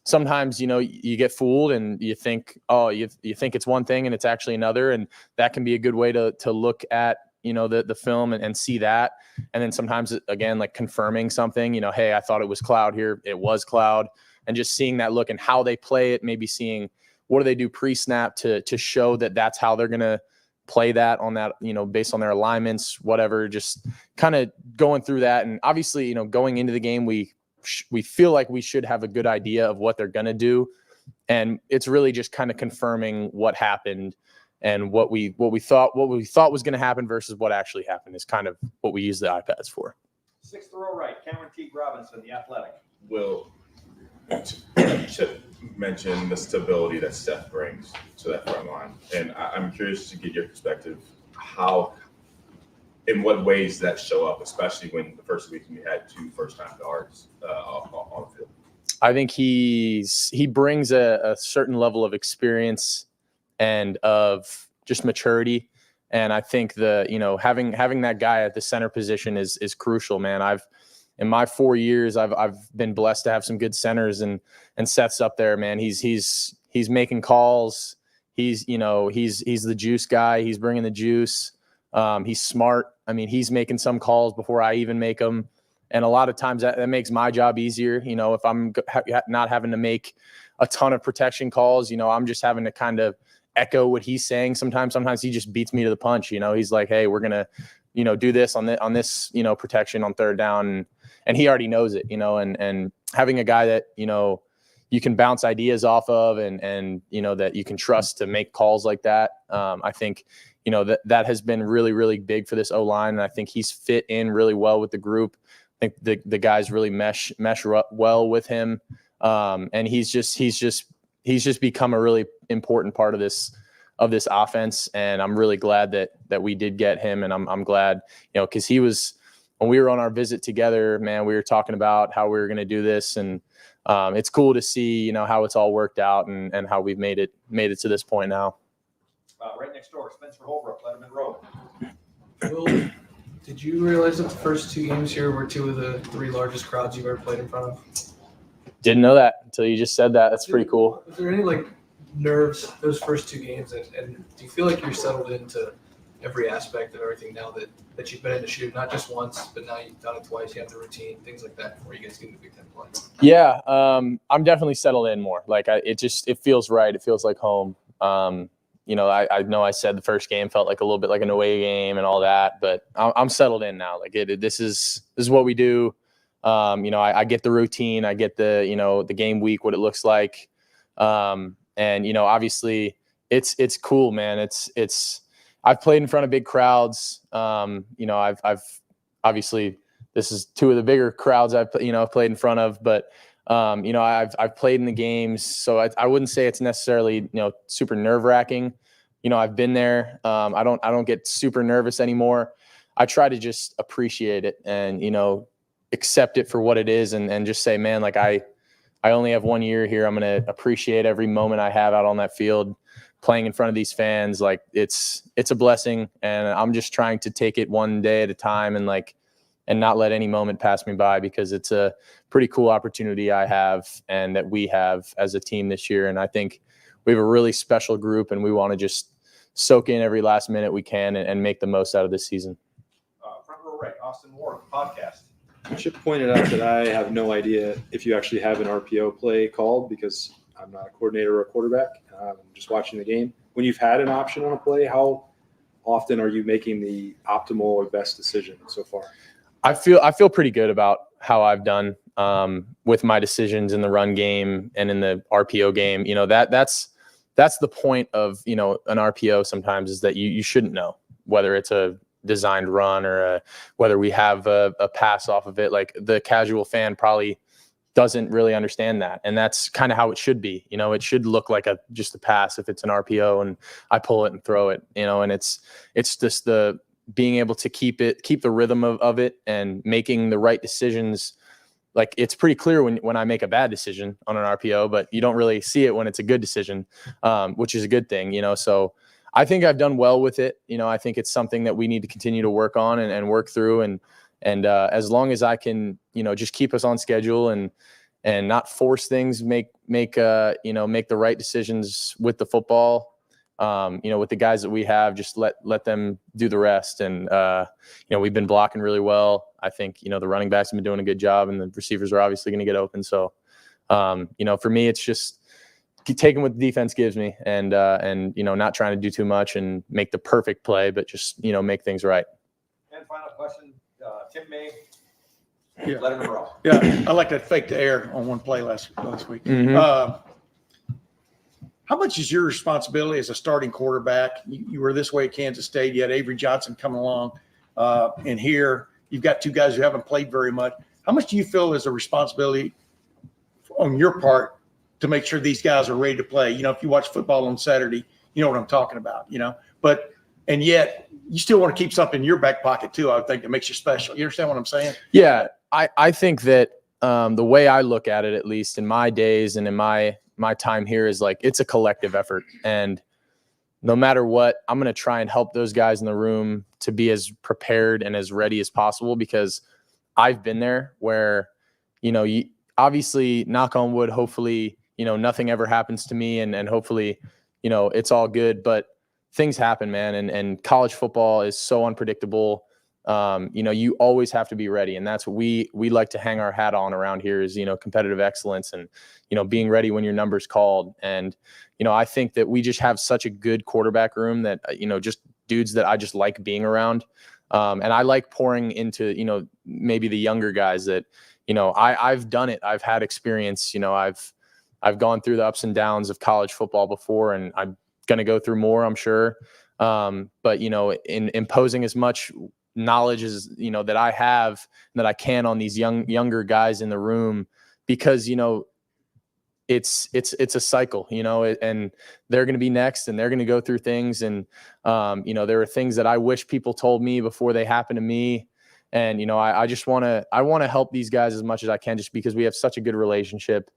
sometimes you get fooled and you think you think it's one thing and it's actually another, and that can be a good way to look at the film and see that. And then sometimes again, like confirming something, hey, I thought it was cloud here, it was cloud, and just seeing that look and how they play it, maybe seeing what do they do pre-snap to show that that's how they're going to play that on that, based on their alignments, whatever, just kind of going through that. And obviously, going into the game, we feel like we should have a good idea of what they're going to do. And it's really just kind of confirming what happened and what we thought was going to happen versus what actually happened is kind of what we use the iPads for. 6th row right, Cameron T. Robinson, The Athletic. Will, you mentioned the stability that Seth brings to that front line. And I'm curious to get your perspective, in what ways that show up, especially when the first week we had 2 first-time guards on the field. I think he brings a certain level of experience and of just maturity. And I think having that guy at the center position is crucial, man. In my 4 years, I've been blessed to have some good centers, and Seth's up there, man. He's making calls. He's the juice guy. He's bringing the juice. He's smart. I mean, he's making some calls before I even make them. And a lot of times that makes my job easier. If I'm not having to make a ton of protection calls, I'm just having to kind of echo what he's saying. Sometimes he just beats me to the punch. He's like, hey, we're going to, do this on this, protection on 3rd down. And he already knows it, and having a guy that, you can bounce ideas off of and that you can trust to make calls like that. I think, that has been really, really big for this O-line. And I think he's fit in really well with the group. I think the guys really mesh well with him. And he's just become a really important part of this offense. And I'm really glad that we did get him. And I'm glad, cause he was, when we were on our visit together, man, we were talking about how we were going to do this. And it's cool to see, how it's all worked out and how we've made it to this point now. Right next door, Spencer Holbrook, Lettermen Row. Will, did you realize that the first 2 games here were 2 of the 3 largest crowds you've ever played in front of? Didn't know that until you just said that. That's pretty cool. Was there any nerves those first 2 games, and do you feel like you're settled into every aspect of everything now that you've been in the shoot, not just once, but now you've done it twice, you have the routine, things like that before you guys get into Big Ten play? Yeah, I'm definitely settled in more. It feels right. It feels like home. I know I said the first game felt like a little bit like an away game and all that, but I'm settled in now. This is what we do. I get the routine. I get the game week, what it looks like. Obviously it's cool, man. I've played in front of big crowds. I've obviously, this is 2 of the bigger crowds I've played in front of, but I've played in the games, so I wouldn't say it's necessarily super nerve wracking. I've been there. I don't get super nervous anymore. I try to just appreciate it and accept it for what it is, and just say, man, I only have 1 year here. I'm gonna appreciate every moment I have out on that field, playing in front of these fans. It's a blessing, and I'm just trying to take it one day at a time and not let any moment pass me by, because it's a pretty cool opportunity I have and that we have as a team this year. And I think we have a really special group, and we want to just soak in every last minute we can and make the most out of this season. Front row right, Austin Ward, podcast. I should point it out that I have no idea if you actually have an RPO play called, because I'm not a coordinator or a quarterback. I'm just watching the game. When you've had an option on a play, how often are you making the optimal or best decision so far? I feel pretty good about how I've done with my decisions in the run game and in the RPO game. That's the point of an RPO sometimes, is that you shouldn't know whether it's a designed run or whether we have a pass off of it. Like, the casual fan probably doesn't really understand that. And that's kind of how it should be. It should look like just a pass if it's an RPO and I pull it and throw it, and it's just the being able to keep the rhythm of it and making the right decisions. Like, it's pretty clear when I make a bad decision on an RPO, but you don't really see it when it's a good decision, which is a good thing, so I think I've done well with it. I think it's something that we need to continue to work on and work through. And as long as I can, just keep us on schedule and not force things, make the right decisions with the football, with the guys that we have, just let them do the rest. And, we've been blocking really well. I think, the running backs have been doing a good job, and the receivers are obviously going to get open. So, for me, it's just taking what the defense gives me and not trying to do too much and make the perfect play, but just, make things right. And final question, Tim May, Yeah. Lettermen Row. Yeah, I like that fake to air on one play last week. Mhm. How much is your responsibility as a starting quarterback? You were this way at Kansas State. You had Avery Johnson coming along, and here you've got two guys who haven't played very much. How much do you feel is a responsibility on your part to make sure these guys are ready to play? If you watch football on Saturday, you know what I'm talking about. And yet you still want to keep something in your back pocket too. I would think that makes you special. You understand what I'm saying? Yeah, I think that the way I look at it, at least in my days and in my time here, is like it's a collective effort. And no matter what, I'm going to try and help those guys in the room to be as prepared and as ready as possible, because I've been there where, you obviously, knock on wood, hopefully, nothing ever happens to me and hopefully, it's all good. But things happen, man. And college football is so unpredictable. You always have to be ready. And that's what we like to hang our hat on around here is, competitive excellence and, being ready when your number's called. And, I think that we just have such a good quarterback room that, just dudes that I just like being around. And I like pouring into, maybe the younger guys that, I've done it. I've had experience, I've gone through the ups and downs of college football before, and I'm going to go through more, I'm sure. But, in imposing as much knowledge as, that I have, that I can on these younger guys in the room, because, it's a cycle, and they're going to be next and they're going to go through things. And, there are things that I wish people told me before they happen to me. And, I just want to help these guys as much as I can, just because we have such a good relationship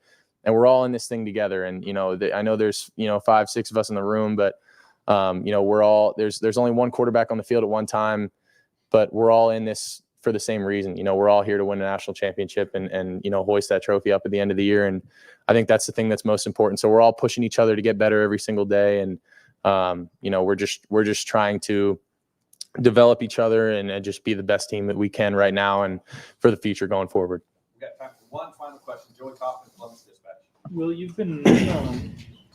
and we're all in this thing together. And, I know there's, 5, 6 of us in the room, but, we're all, there's only one quarterback on the field at one time, but we're all in this for the same reason. We're all here to win a national championship and hoist that trophy up at the end of the year. And I think that's the thing that's most important. So we're all pushing each other to get better every single day. And, we're just trying to develop each other and just be the best team that we can right now and for the future going forward. We got time for one final question. Joey Kaufman, Columbus Dispatch. Will, you've been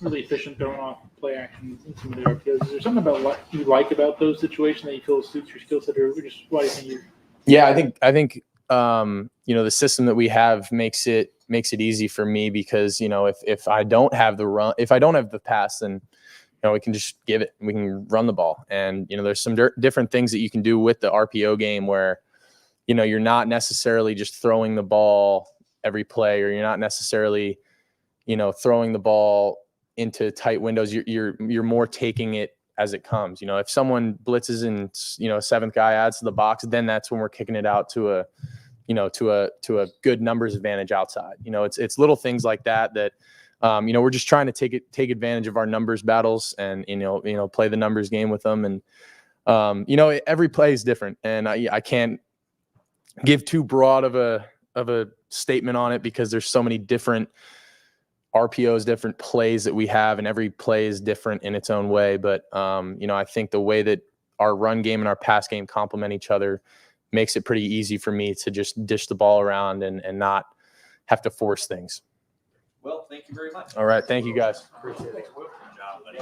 really efficient throwing off play actions in some of the RPOs. Is there something about what you like about those situations that you feel suits your skill set, or just why do you think you? Yeah, I think the system that we have makes it easy for me, because if I don't have the run, if I don't have the pass, then we can just give it. We can run the ball, and there's some different things that you can do with the RPO game where you're not necessarily just throwing the ball every play, or you're not necessarily throwing the ball into tight windows. You're more taking it as it comes. If someone blitzes and 7th guy adds to the box, then that's when we're kicking it out to a good numbers advantage outside. It's little things like that we're just trying to take advantage of our numbers battles and play the numbers game with them. And every play is different, and I can't give too broad of a statement on it, because there's so many different RPOs, different plays that we have, and every play is different in its own way. But, I think the way that our run game and our pass game complement each other makes it pretty easy for me to just dish the ball around and not have to force things. Well, thank you very much. All right. Thank you, guys. Appreciate it. Good job, buddy.